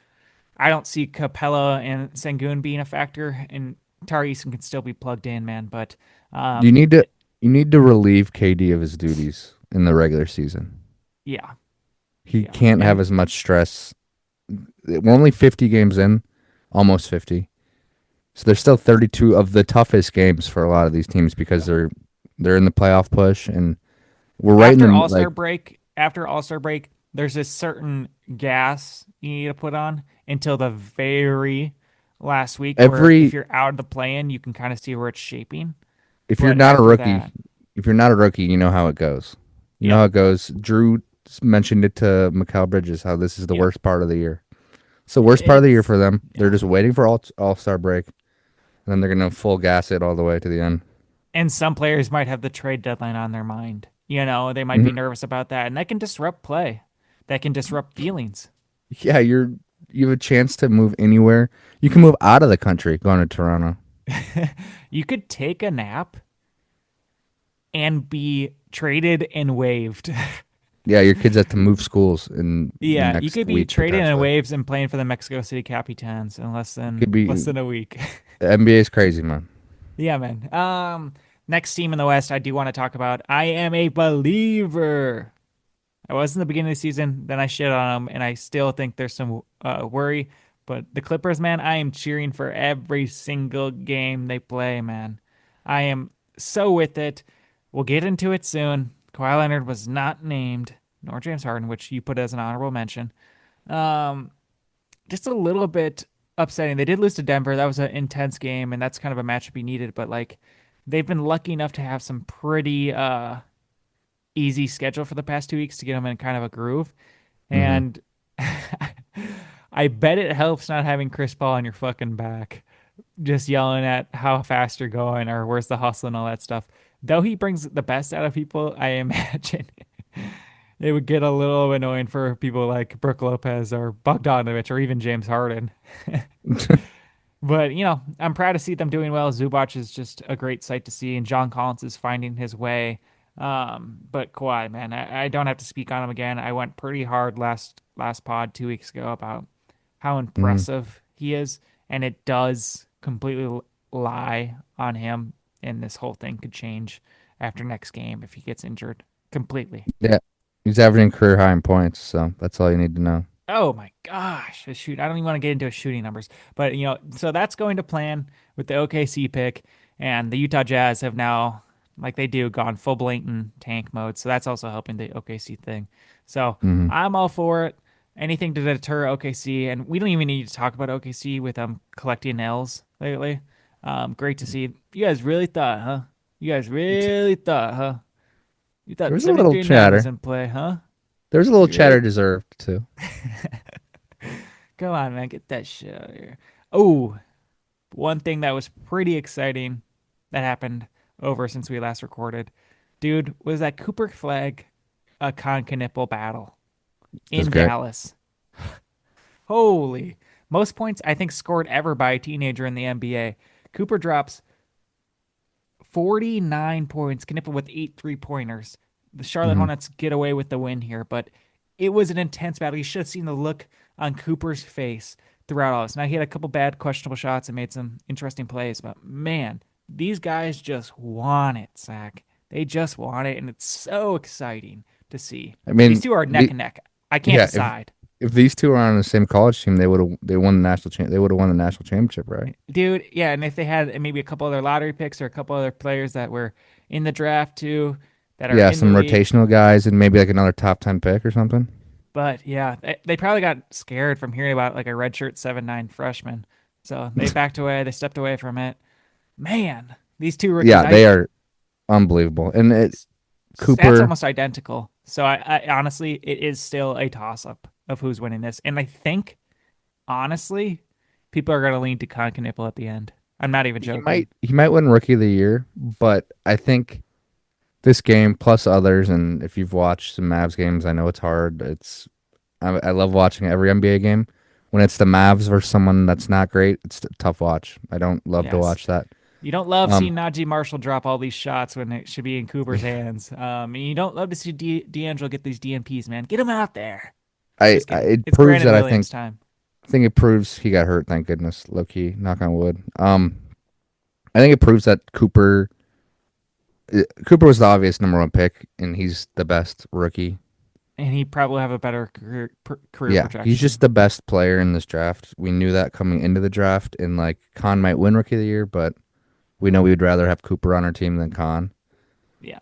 I don't see Capella and Sengun being a factor, and Tari Eason can still be plugged in, man. But You um, need to you need to relieve KD of his duties in the regular season. yeah, He yeah, can't have and as much stress. We're only 50 games in, almost 50. So there's still 32 of the toughest games for a lot of these teams because they're in the playoff push, and we're right in after the All Star like break, there's this certain gas you need to put on until the very last week, where if every you're out of the play-in, you can kind of see where it's shaping. if you're But not a after rookie, that, if you're not a rookie, you know how it goes. You know yep, how it goes. Drew mentioned it to Mikal Bridges how this is the yep, worst part of the year. It's the worst part of the year it's for them. They're yeah. just waiting for All-Star break, and then they're gonna full gas it all the way to the end. And some players might have the trade deadline on their mind. You know, they might be Mhm. nervous about that, and that can disrupt play. That can disrupt feelings. Yeah, you have a chance to move anywhere. You can move out of the country going to Toronto. You could take a nap and be traded and waived. Yeah, your kids have to move schools in the Yeah, you next could be week traded and potentially. waived and playing for the Mexico City Capitans in It could less be than a week. the NBA is crazy, man. Yeah, man. Next team in the West I do want to talk about. I am a believer. I was in the beginning of the season, then I shit on them, and I still think there's some worry. But the Clippers, man, I am cheering for every single game they play, man. I am so with it. We'll get into it soon. Kawhi Leonard was not named, nor James Harden, which you put as an honorable mention. Um, just a little bit upsetting. They did lose to Denver. That was an intense game, and that's kind of a matchup you needed. But like, they've been lucky enough to have some pretty easy schedule for the past 2 weeks to get them in kind of a groove. Hmm. And I bet it helps not having Chris Paul on your fucking back. just yelling at how fast you're going or where's the hustle and all that stuff. Though he brings the best out of people, I imagine it would get a little annoying for people like Brooke Lopez or Bogdanovich or even James Harden. But, I'm proud to see them doing well. Zubac is just a great sight to see, and John Collins is finding his way. But Kawhi, man, I don't have to speak on him again. I went pretty hard last pod 2 weeks ago about how Mhm. impressive he is, and it does completely lie on him, and this whole thing could change after next game if he gets injured completely. Yeah, he's averaging career high in points, so that's all you need to know. Oh my gosh, shoot! I don't even want to get into shooting numbers, but so that's going to plan with the OKC pick, and the Utah Jazz have now, like they do, gone full blatant tank mode. So that's also helping the OKC thing. So Hmm. I'm all for it. Anything to deter OKC, and we don't even need to talk about OKC with them collecting L's lately. Great to see. You guys really thought, huh? You guys really thought, huh? You There thought was a little 73-9 was chatter. in play, huh? There was a little You chatter really deserved too. Come on, man, get that shit out of here. Oh, one thing that was pretty exciting that happened over since we last recorded, dude, was that Cooper Flag a Concanipple battle It was in great. Dallas. Holy, most points I think scored ever by a teenager in the NBA. Cooper drops 49 points, Knipple with 8 3-pointers. The Charlotte Hmm. Hornets get away with the win here, but it was an intense battle. You should have seen the look on Cooper's face throughout all this. Now, he had a couple bad, questionable shots and made some interesting plays, but man, these guys just want it, Zach. They just want it, and it's so exciting to see. I These mean, two are neck and neck. I can't yeah, decide. if these two were on the same college team, they won the they would have won the national championship, right? Dude, yeah, and if they had maybe a couple other lottery picks or a couple other players that were in the draft too, that are Yeah, in the some league. rotational guys and maybe like another top 10 pick or something. But yeah, they probably got scared from hearing about like a redshirt 7'9" freshman. So they backed away, they stepped away from it. Man, these two rookies, Yeah, I they are unbelievable. And stats Cooper, almost identical. So I honestly, it is still a toss up of who's winning this. And I think honestly, people are gonna lean to Concanipple at the end. I'm not even joking. he might win rookie of the year, but I think this game plus others, and if you've watched some Mavs games, I know it's hard. I love watching every NBA game. When it's the Mavs versus someone that's not great, it's a tough watch. I don't love to Yes. watch that. You don't love Um, seeing Najee Marshall drop all these shots when it should be in Cooper's hands. And you don't love to see D'Angelo get these DNPs, man. Get him out there. Just I kidding. it It's proves Brandon that Williams time. I think it proves he got hurt. Thank goodness, low key, knock on wood. I think it proves that Cooper was the obvious number one pick, and he's the best rookie. And he probably have a better career Yeah, he's projection. just the best player in this draft. We knew that coming into the draft, and like Khan might win rookie of the year, but we know we would rather have Cooper on our team than Khan, Yeah.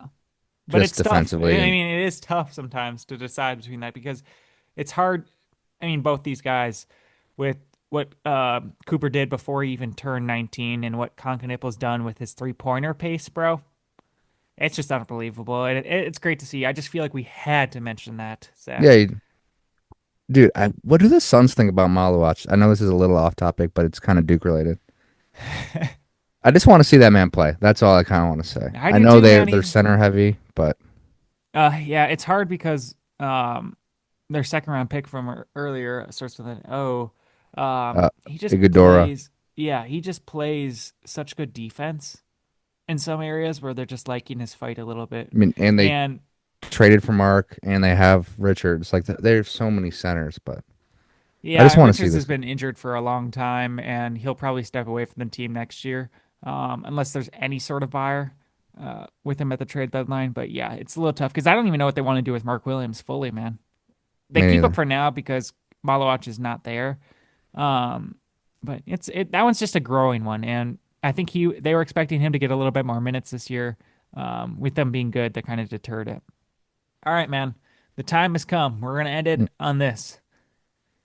But just it's tough. I defensively. And mean, it is tough sometimes to decide between that because it's hard. I mean, both these guys with what Cooper did before he even turned 19 and what Concanippo's done with his 3-pointer pace, bro. It's just unbelievable. And it's great to see. I just feel like we had to mention that, yeah, Zach. dude, what do the Suns think about Malawach? I know this is a little off topic, but it's kind of Duke related. I just want to see that man play. That's all I kind of want to say. I I do know too, man. they're center heavy, but Yeah, it's hard because their second round pick from earlier starts with an O. uh, He just Iguodala. plays. Yeah, he just plays such good defense in some areas where they're just liking his fight a little bit. I mean, and they And traded for Mark, and they have Richards. Like there's so many centers, but I yeah, just want to see Richards has this. been injured for a long time, and he'll probably step away from the team next year, unless there's any sort of buyer with him at the trade deadline. But yeah, it's a little tough because I don't even know what they want to do with Mark Williams fully, man. They Me keep up neither. for now because Malawach is not there. Um, but that one's just a growing one, and I think they were expecting him to get a little bit more minutes this year. With them being good, that kind of deterred it. All right, man, the time has come. We're gonna end Mm. it on this.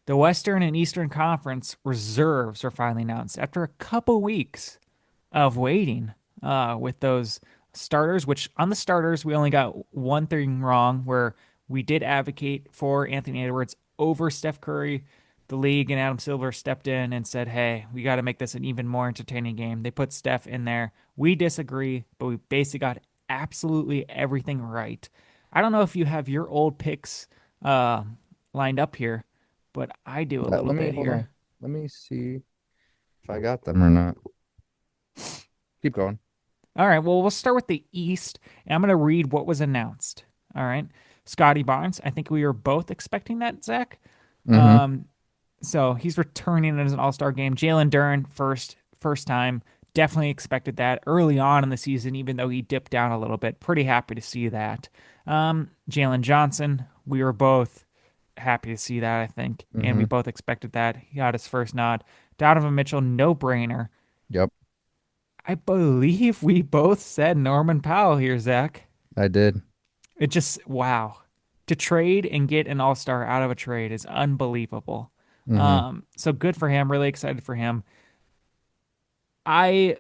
The Western and Eastern Conference reserves are finally announced after a couple weeks of waiting with those starters, which on the starters, we only got one thing wrong where we did advocate for Anthony Edwards over Steph Curry. the league and Adam Silver stepped in and said, "Hey, we got to make this an even more entertaining game." They put Steph in there. We disagree, but we basically got absolutely everything right. I don't know if you have your old picks uh, lined up here, but I do a little Let me bit hold on. here. Let me see if I got them or not. Keep going. All right, well, we'll start with the East, and I'm going to read what was announced. All right. Scotty Barnes, I think we were both expecting that, Zach. Mm-hmm. Um, so he's returning as an All-Star game. Jalen Duren, first time, definitely expected that early on in the season, even though he dipped down a little bit. Pretty happy to see that. Jalen Johnson, we were both happy to see that, I think, and we Mm-hmm. both expected that. He got his first nod. Donovan Mitchell, no brainer. Yep, I believe we both said Norman Powell here, Zach. I did. It just, wow. To trade and get an all star out of a trade is unbelievable. Mm-hmm. So good for him. Really excited for him. I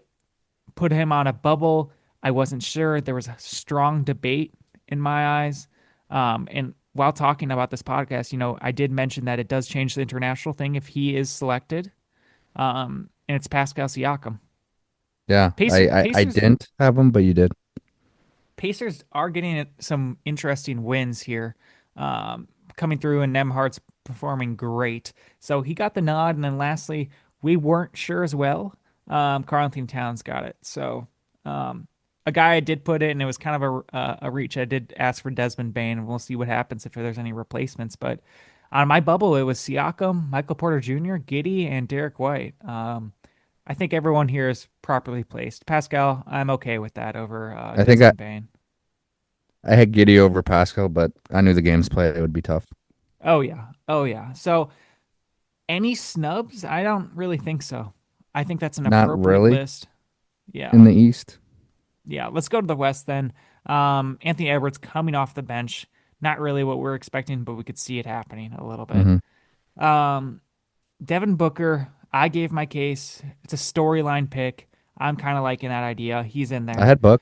put him on a bubble. I wasn't sure. There was a strong debate in my eyes. And while talking about this podcast, I did mention that it does change the international thing if he is selected. And it's Pascal Siakam. Yeah, Pacers, I Pacers didn't have them, but you did. Pacers are getting some interesting wins here, coming through, and Nemhard's performing great. So he got the nod, and then lastly, we weren't sure as well. Karl Anthony Towns got it. So a guy I did put it, and it was kind of a reach. I did ask for Desmond Bain, and we'll see what happens if there's any replacements. But on my bubble, it was Siakam, Michael Porter Jr., Giddy, and Derek White. I think everyone here is properly placed. Pascal, I'm okay with that over I think Desmond Bain. I had Giddy over Pascal, but I knew the game's play it would be tough. Oh yeah. Oh yeah. So any snubs? I don't really think so. I think that's an Not appropriate really list. in Yeah. the East. Yeah. Let's go to the West then. Anthony Edwards coming off the bench. Not really what we're expecting, but we could see it happening a little bit. Mm-hmm. Um, Devin Booker, I gave my case. It's a storyline pick. I'm kind of liking that idea. He's in I there. had Book.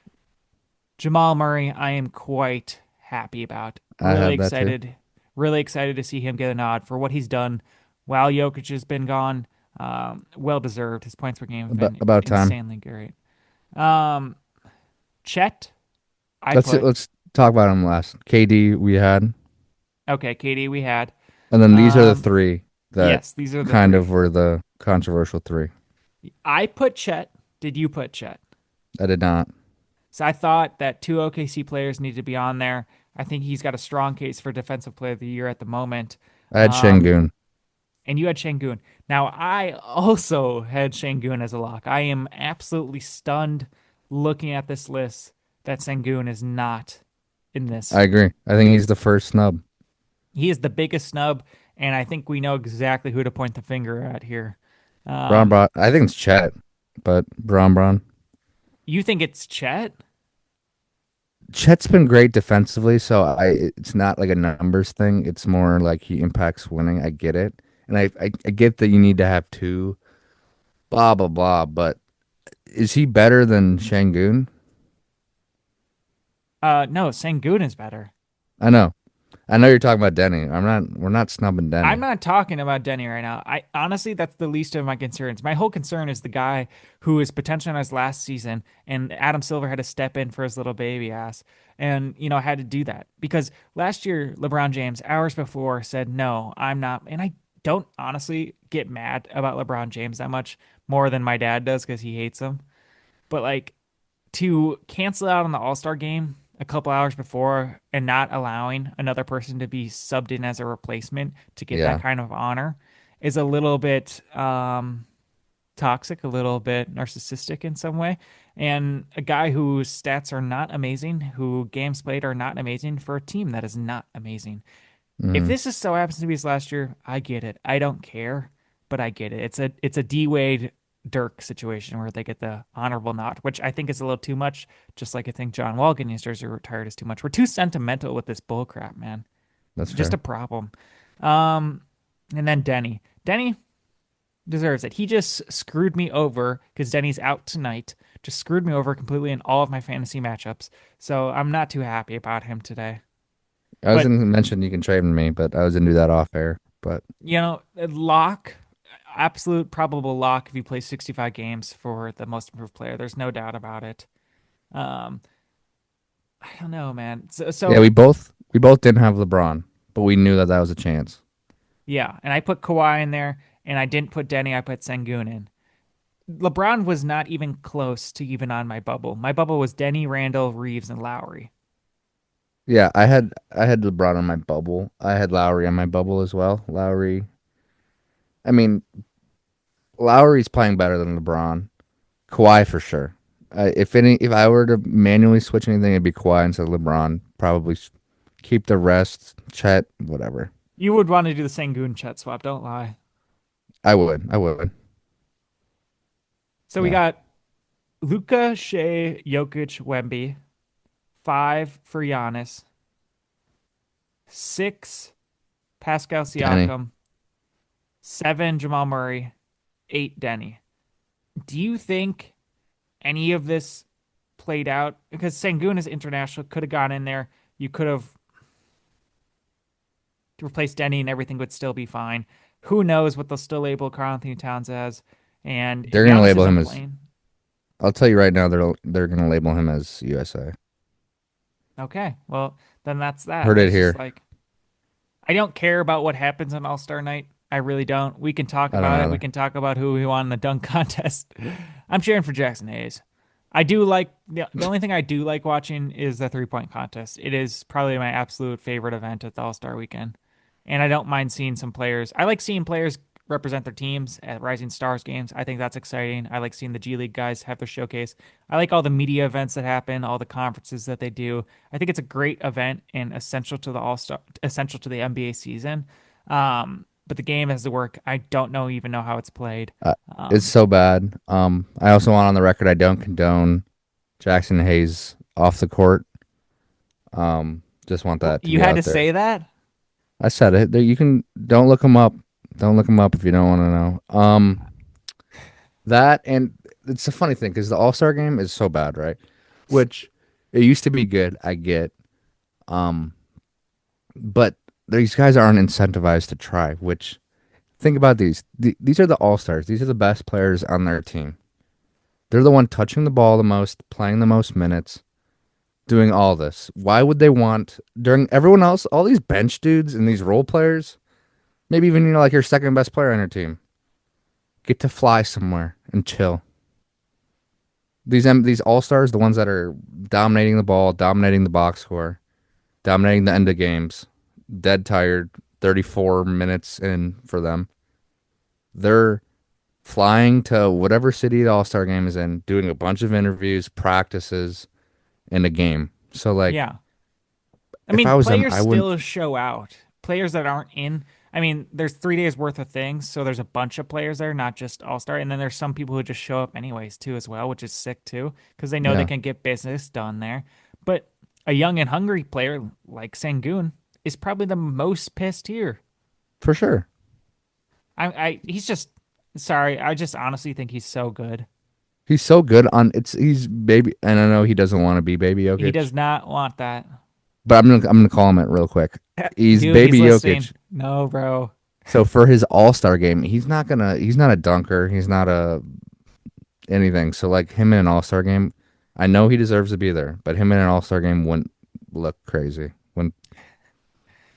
Jamal Murray, I am quite happy about. I Really have that too. excited. Really excited to see him get a nod for what he's done while Jokic has been gone. Well deserved. His points per game have been About time. insanely great. Um, Chet, I Let's put. let's talk about him last. KD we had, Okay, KD we had. and then these are the Um, three that yes, these are the kind of three. were the controversial three. I put Chet. Did you put Chet? I did not. So I thought that two OKC players need to be on there. I think he's got a strong case for Defensive Player of the Year at the moment. I had Um, Şengün. and you had Şengün. Now, I also had Şengün as a lock. I am absolutely stunned looking at this list that Şengün is not in I this. agree. I think he's the first snub. He is the biggest snub, and I think we know exactly who to point the finger at here. Bron Um, Bron. I think it's Chet, but Bron. you think it's Chet? Chet's been great defensively, so it's not like a numbers thing. It's more like he impacts winning. I get it, and I get that you need to have two. Blah blah blah. But is he better than Şengün? No, Şengün is better. I know. I know you're talking about Denny. I'm not. We're not snubbing I'm Denny. not talking about Denny right now. I honestly, that's the least of my concerns. My whole concern is the guy who is potentially on his last season, and Adam Silver had to step in for his little baby ass, and had to do that because last year LeBron James, hours before, said no, I'm not, and I don't honestly get mad about LeBron James that much more than my dad does because he hates him. But like to cancel out on the All Star game a couple hours before and not allowing another person to be subbed in as a replacement to get that Yeah. kind of honor is a little bit toxic, a little bit narcissistic in some way. And a guy whose stats are not amazing, who games played are not amazing for a team that is not amazing. If Hmm. this is so happens to be his last year, I get it. I don't care, but I get it. It's a D Wade Dirk situation where they get the honorable nod, which I think is a little too much. Just like I think John Wall getting his jersey retired is too much. We're too sentimental with this bull crap, man. That's Just fair. a problem. Um, and then Denny. Denny deserves it. He just screwed me over because Denny's out tonight. Just screwed me over completely in all of my fantasy matchups. So I'm not too happy about him today. I was But gonna mention you can trade me, but I was gonna do that off air. but Lock, absolute probable lock if you play 65 games for the most improved player. There's no doubt about it. Um, I don't know, man. So, yeah, so we both didn't have LeBron, but we knew that that was a chance. yeah, and I put Kawhi in there, and I didn't put Denny. I put Sengun in. LeBron was not even close to even on my bubble. My bubble was Denny, Randall, Reeves, and Lowry. Yeah, I had LeBron on my bubble. I had Lowry on my bubble as well. Lowry, I mean, Lowry's playing better than LeBron. Kawhi for sure. If I were to manually switch anything, it'd be Kawhi instead of LeBron. Probably keep the rest, Chet, whatever. You would want to do the Sengun Chet swap, don't lie. I would. So we Yeah, got Luca, Shea, Jokic, Wemby. 5 for Giannis. 6 Pascal Danny. Siakam. 7 Jamal Murray. 8 Denny. Do you think any of this played out? Because Sengun is international, could have gone in there. You could have replaced Denny and everything would still be fine. Who knows what they'll still label Karl Anthony Towns as? And if They're gonna Giannis label isn't him as. playing, I'll tell you right now, they're gonna label him as USA. okay, well, then that's that. Heard it It's just here. like, I don't care about what happens on All Star Night. I really don't. We can talk I don't about it. We either. can talk about who we won in the dunk contest. I'm cheering for Jackson Hayes. I do like the only thing I do like watching is the 3-point contest. It is probably my absolute favorite event at the All Star weekend. And I don't mind seeing some players. I like seeing players represent their teams at Rising Stars games. I think that's exciting. I like seeing the G League guys have their showcase. I like all the media events that happen, all the conferences that they do. I think it's a great event and essential to the All Star, essential to the NBA season. But the game has to work. I don't even know how it's played. Uh, it's Um, so bad. I also want on the record I don't condone Jackson Hayes off the court. Just want that to you be had to out there. say that? I said it. You can don't look him up. Don't look him up if you don't want to know. That and it's a funny thing because the All Star game is so bad, right? Which it used to be good. I get. Um, but these guys aren't incentivized to try. Which think about these. These are the All Stars. These are the best players on their team. They're the one touching the ball the most, playing the most minutes, doing all this. Why would they want during everyone else, all these bench dudes and these role players, maybe even like your second best player on your team, get to fly somewhere and chill. These all stars, the ones that are dominating the ball, dominating the box score, dominating the end of games, dead tired, 34 minutes in for them. They're flying to whatever city the All Star game is in, doing a bunch of interviews, practices, in a game. So like, Yeah. I if mean, I was them, players I wouldn't still show out. Players that aren't in. I mean, there's 3 days worth of things, so there's a bunch of players there, not just All Star. And then there's some people who just show up anyways too, as well, which is sick too, because they know they Yeah, can get business done there. But a young and hungry player like Sangoon is probably the most pissed here. for sure. He's just sorry. I just honestly think he's so good. He's so good on he's baby and I know he doesn't want to be baby He Jokic, does not want that. but I'm gonna call him it real quick. He's Dude, he's baby listening. Jokic. No, bro. So for his All-Star game, he's not a dunker, he's not a anything. So like him in an All-Star game, I know he deserves to be there, but him in an All-Star game wouldn't look crazy. When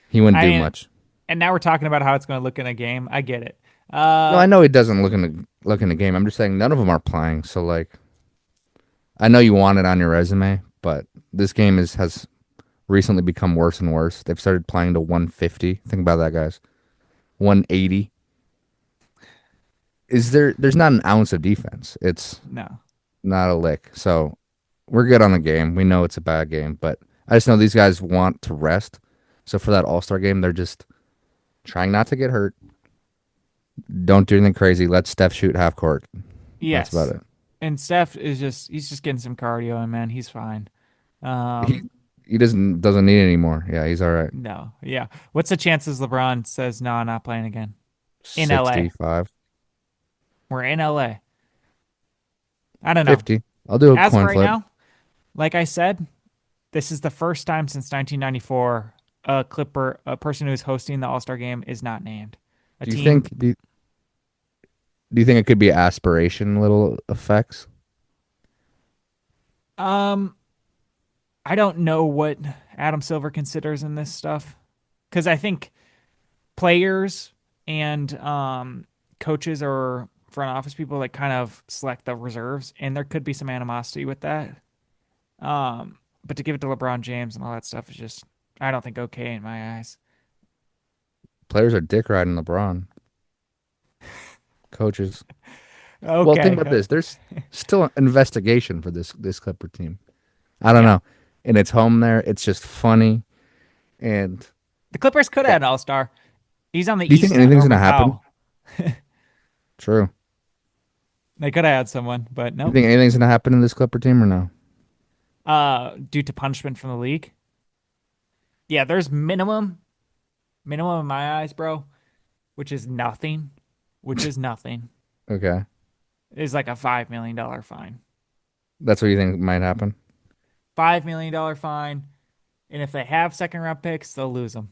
he wouldn't do I much. And now we're talking about how it's going to look in a game. I get it. No, I know he doesn't look in the game. I'm just saying none of them are playing. So like I know you want it on your resume, but this game has recently become worse and worse. They've started playing to 150. Think about that, guys. 180. There's not an ounce of defense. It's No. not a lick. So we're good on the game. We know it's a bad game, but I just know these guys want to rest. So for that All-Star game, they're just trying not to get hurt. Don't do anything crazy. Let Steph shoot half court. That's about Yes. it. And Steph is he's just getting some cardio in, man. He's fine. He Um, he doesn't need it anymore. Yeah, he's all right. no. Yeah. What's the chances LeBron says, no, I'm not playing again? In LA. 65, We're in LA. I don't know. 50. I'll do a As of coin right flip. now, like I said, this is the first time since 1994 a person who's hosting the All-Star game is not named. A Do you team. think do you think it could be aspiration little effects? Um, I don't know what Adam Silver considers in this stuff because I think players and coaches or front office people like kind of select the reserves, and there could be some animosity with that. But to give it to LeBron James and all that stuff is just, I don't think okay in my eyes. Players are dick riding LeBron. Coaches. Well, think Okay. about this. There's still an investigation for this Clipper team. I don't Yeah. know. And it's home there. It's just funny. And The Clippers could yeah, have an All-Star. He's on the do you think East now, anything's gonna Norman happen? Powell. True. They could have had someone, but You nope. think anything's gonna happen in this Clipper team or no? Due to punishment from the league. Yeah, there's minimum in my eyes, bro, which is nothing, which is nothing. Okay. Is like a $5 million fine. That's what you think might happen? $5 million fine, and if they have second round picks, they'll lose them.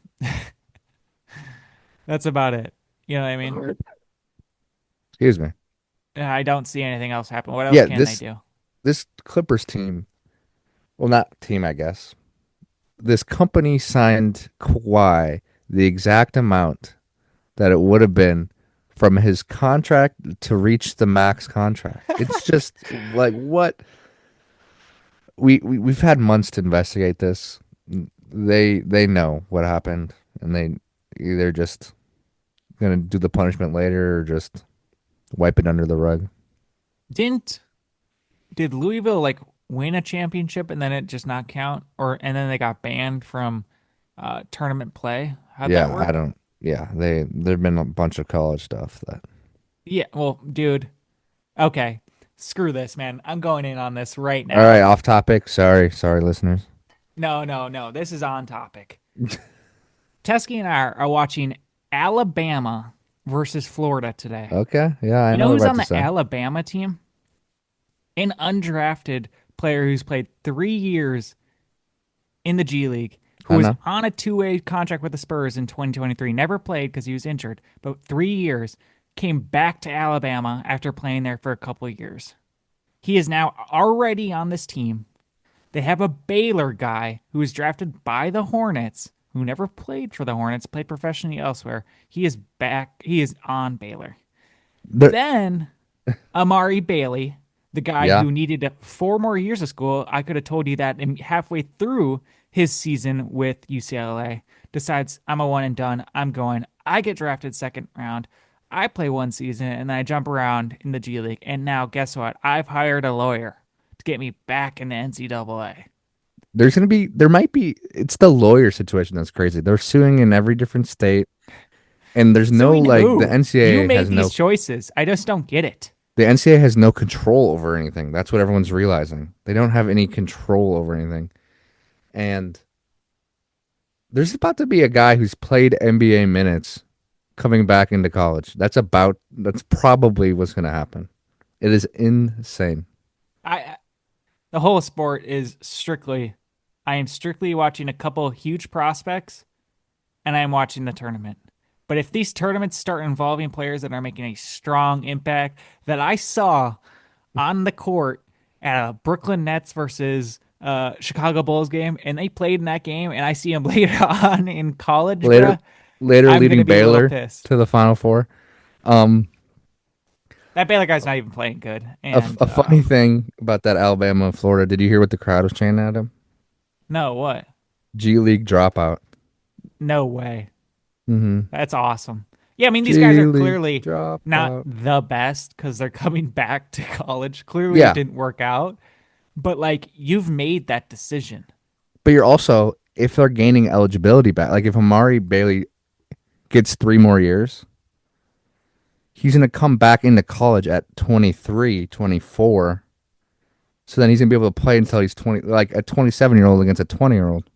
That's about it. You know what I mean? Excuse me. I don't see anything else happen. What else Yeah, can they do? this Clippers team, well, not team, I guess. This company signed Kawhi the exact amount that it would have been from his contract to reach the max contract. It's just like what we've had months to investigate this. They know what happened, and they either just gonna do the punishment later or just wipe it under the rug. Didn't did Louisville like win a championship and then it just not count, or and then they got banned from tournament play? How'd that Yeah, I work? don't. Yeah, there've been a bunch of college stuff that. Yeah, well, dude. Okay, screw this, man. I'm going in on this right All right, now. off topic. Sorry, listeners. No, no, no. This is on topic. Teskey and I are watching Alabama versus Florida today. Okay, yeah, I You know know what who's you're about on to the say. Alabama team? An undrafted player who's played 3 years in the G League, who I was know. on a two-way contract with the Spurs in 2023. Never played because he was injured, but 3 years, came back to Alabama after playing there for a couple of years. He is now already on this team. They have a Baylor guy who was drafted by the Hornets, who never played for the Hornets, played professionally elsewhere. He is back. He is on Baylor. There, Then Amari Bailey, the guy yeah. who needed 4 more years of school, I could have told you that halfway through his season with UCLA, decides I'm a one and done. I'm going. I get drafted second round. I play one season and then I jump around in the G League. And now, guess what? I've hired a lawyer to get me back in the NCAA. There might be. It's the lawyer situation that's crazy. They're suing in every different state, and there's no Suing like the who? You NCAA made has these no choices. I just don't get it. the NCAA has no control over anything. That's what everyone's realizing. They don't have any control over anything, and there's about to be a guy who's played NBA minutes coming back into college. That's probably what's going to happen. It is insane. I The whole sport is strictly I am strictly watching a couple huge prospects and I'm watching the tournament. But if these tournaments start involving players that are making a strong impact that I saw on the court at a Brooklyn Nets versus Chicago Bulls game, and they played in that game, and I see them later on in college, Later, bruh, later I'm gonna leading be a little Baylor pissed. to the Final Four. Um, That Baylor guy's not even playing good, a, and a funny thing about that Alabama and Florida. Did you hear what the crowd was chanting at him? no, what? G League dropout. No way. Mm-hmm. That's awesome. Yeah, I mean these guys G are League clearly not dropout. the best because they're coming back to college. Clearly, it Yeah, didn't work out, but like you've made that decision. but you're also if they're gaining eligibility back, like if Amari Bailey gets 3 more years, he's gonna come back into college at 23, 24. So then he's gonna be able to play until he's 20, like a 27-year-old against a 20-year-old.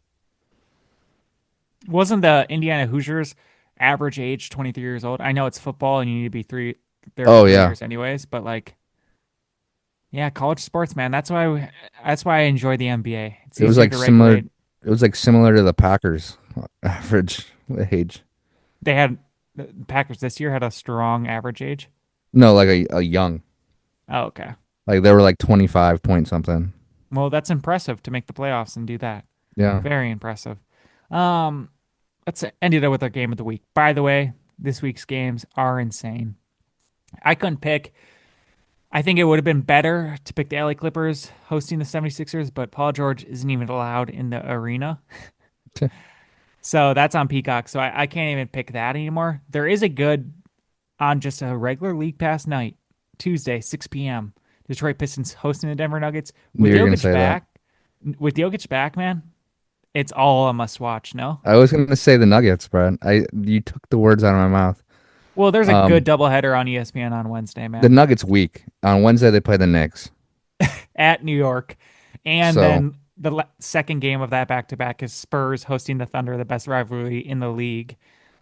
Wasn't the Indiana Hoosiers average age 23 years old? I know it's football and you need to be there for Oh 3 years yeah, anyways, but like, yeah, college sports, man. That's why I enjoy the NBA. It's it was easier like to similar. regulate. It was like similar to the Packers Average age. They had the Packers this year had a strong average age. No, like a young. Oh, okay. Like they were like 25 point something. Well, that's impressive to make the playoffs and do that. Yeah. Very impressive. Um, let's end it up with our game of the week. By the way, this week's games are insane. I couldn't pick. I think it would have been better to pick the LA Clippers hosting the 76ers, but Paul George isn't even allowed in the arena. So that's on Peacock. So I can't even pick that anymore. There is a good on just a regular League Pass night, Tuesday, 6 p.m. Detroit Pistons hosting the Denver Nuggets. With Knew you were gonna Jokic say that. back, man, it's all a must watch, no? I was gonna say the Nuggets, Brad. You took the words out of my mouth. Well, there's a good Um, doubleheader on ESPN on Wednesday, the man, Nuggets week. On Wednesday they play the Knicks. at New York. And So then the second game of that back-to-back is Spurs hosting the Thunder, the best rivalry in the league.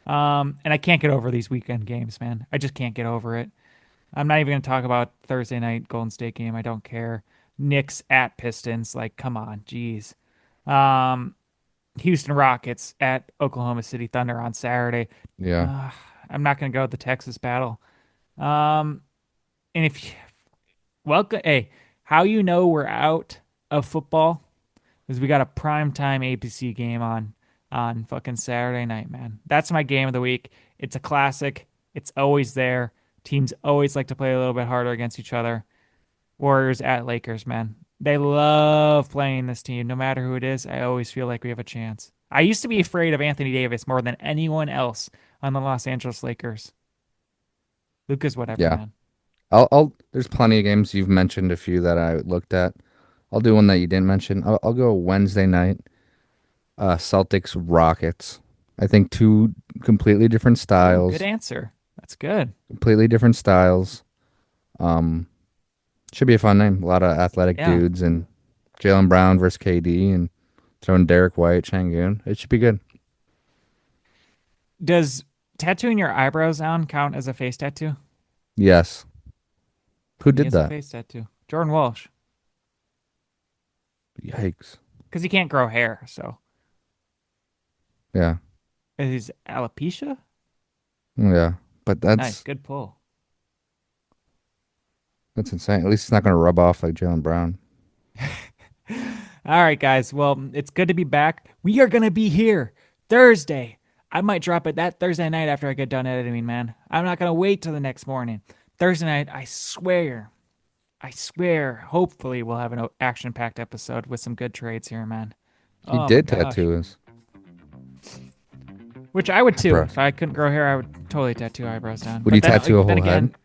And I can't get over these weekend games, man. I just can't get over it. I'm not even going to talk about Thursday night Golden State game. I don't care. Knicks at Pistons. Like, come on. Jeez. Um, Houston Rockets at Oklahoma City Thunder on Saturday. yeah. Uh, I'm not going to go with the Texas battle. Um, and if you, welcome, hey, how you know we're out of football is we got a primetime ABC game on fucking Saturday night, man. That's my game of the week. It's a classic. It's always there. Teams always like to play a little bit harder against each other. Warriors at Lakers, man. They love playing this team. No matter who it is, I always feel like we have a chance. I used to be afraid of Anthony Davis more than anyone else on the Los Angeles Lakers. Luka's whatever, Yeah. man. I'll there's plenty of games you've mentioned a few that I looked at. I'll do one that you didn't mention. I'll go Wednesday night. Celtics Rockets. I think two completely different Oh, good styles. answer. That's good. Completely different styles. Um, should be a fun name. A lot of athletic Yeah. dudes and Jalen Brown versus KD and throwing Derek White, Şengün. It should be good. Does tattooing your eyebrows down count as a face tattoo? Yes. Who He did has a that? face tattoo. Jordan Walsh. Yikes. Because he can't grow hair, so Yeah. is alopecia? Yeah. But Nice, that's good pull. that's insane. At least it's not going to rub off like Jalen Brown. All right, guys. Well, it's good to be back. We are gonna be here Thursday. I might drop it that Thursday night after I get done editing, man. I'm not gonna wait till the next morning. Thursday night, I swear. I swear. Hopefully, we'll have an action-packed episode with some good trades here, man. He Oh my did gosh. tattoo his. Which I would too. Eyebrows. If I couldn't grow hair, I would totally tattoo eyebrows down. Would But you then, tattoo a then whole again,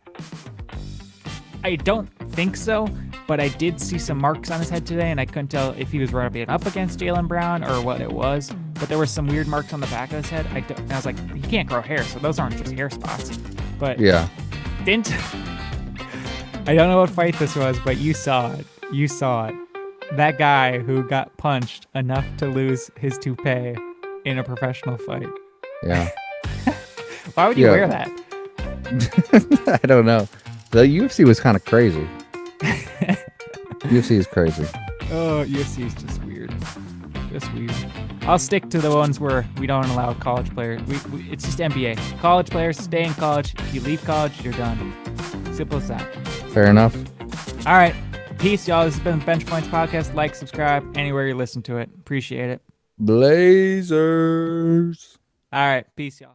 I don't think so, but I did see some marks on his head today, and I couldn't tell if he was rubbing up against Jalen Brown or what it was. But there were some weird marks on the back of his head. And I was like, he can't grow hair, so those aren't just hair spots. But Yeah. didn't. I don't know what fight this was, but you saw it. You saw it. That guy who got punched enough to lose his toupee in a professional fight. Yeah. Why would you Yeah. wear that? I don't know. The UFC was kind of crazy. UFC is crazy. Oh, UFC is just weird. Just weird. I'll stick to the ones where we don't allow college players. It's just NBA. College players stay in college. If you leave college, you're done. Simple as that. Fair enough. All right. Peace, y'all. This has been Bench Points Podcast. Like, subscribe, anywhere you listen to it. Appreciate it. Blazers. All right. Peace, y'all.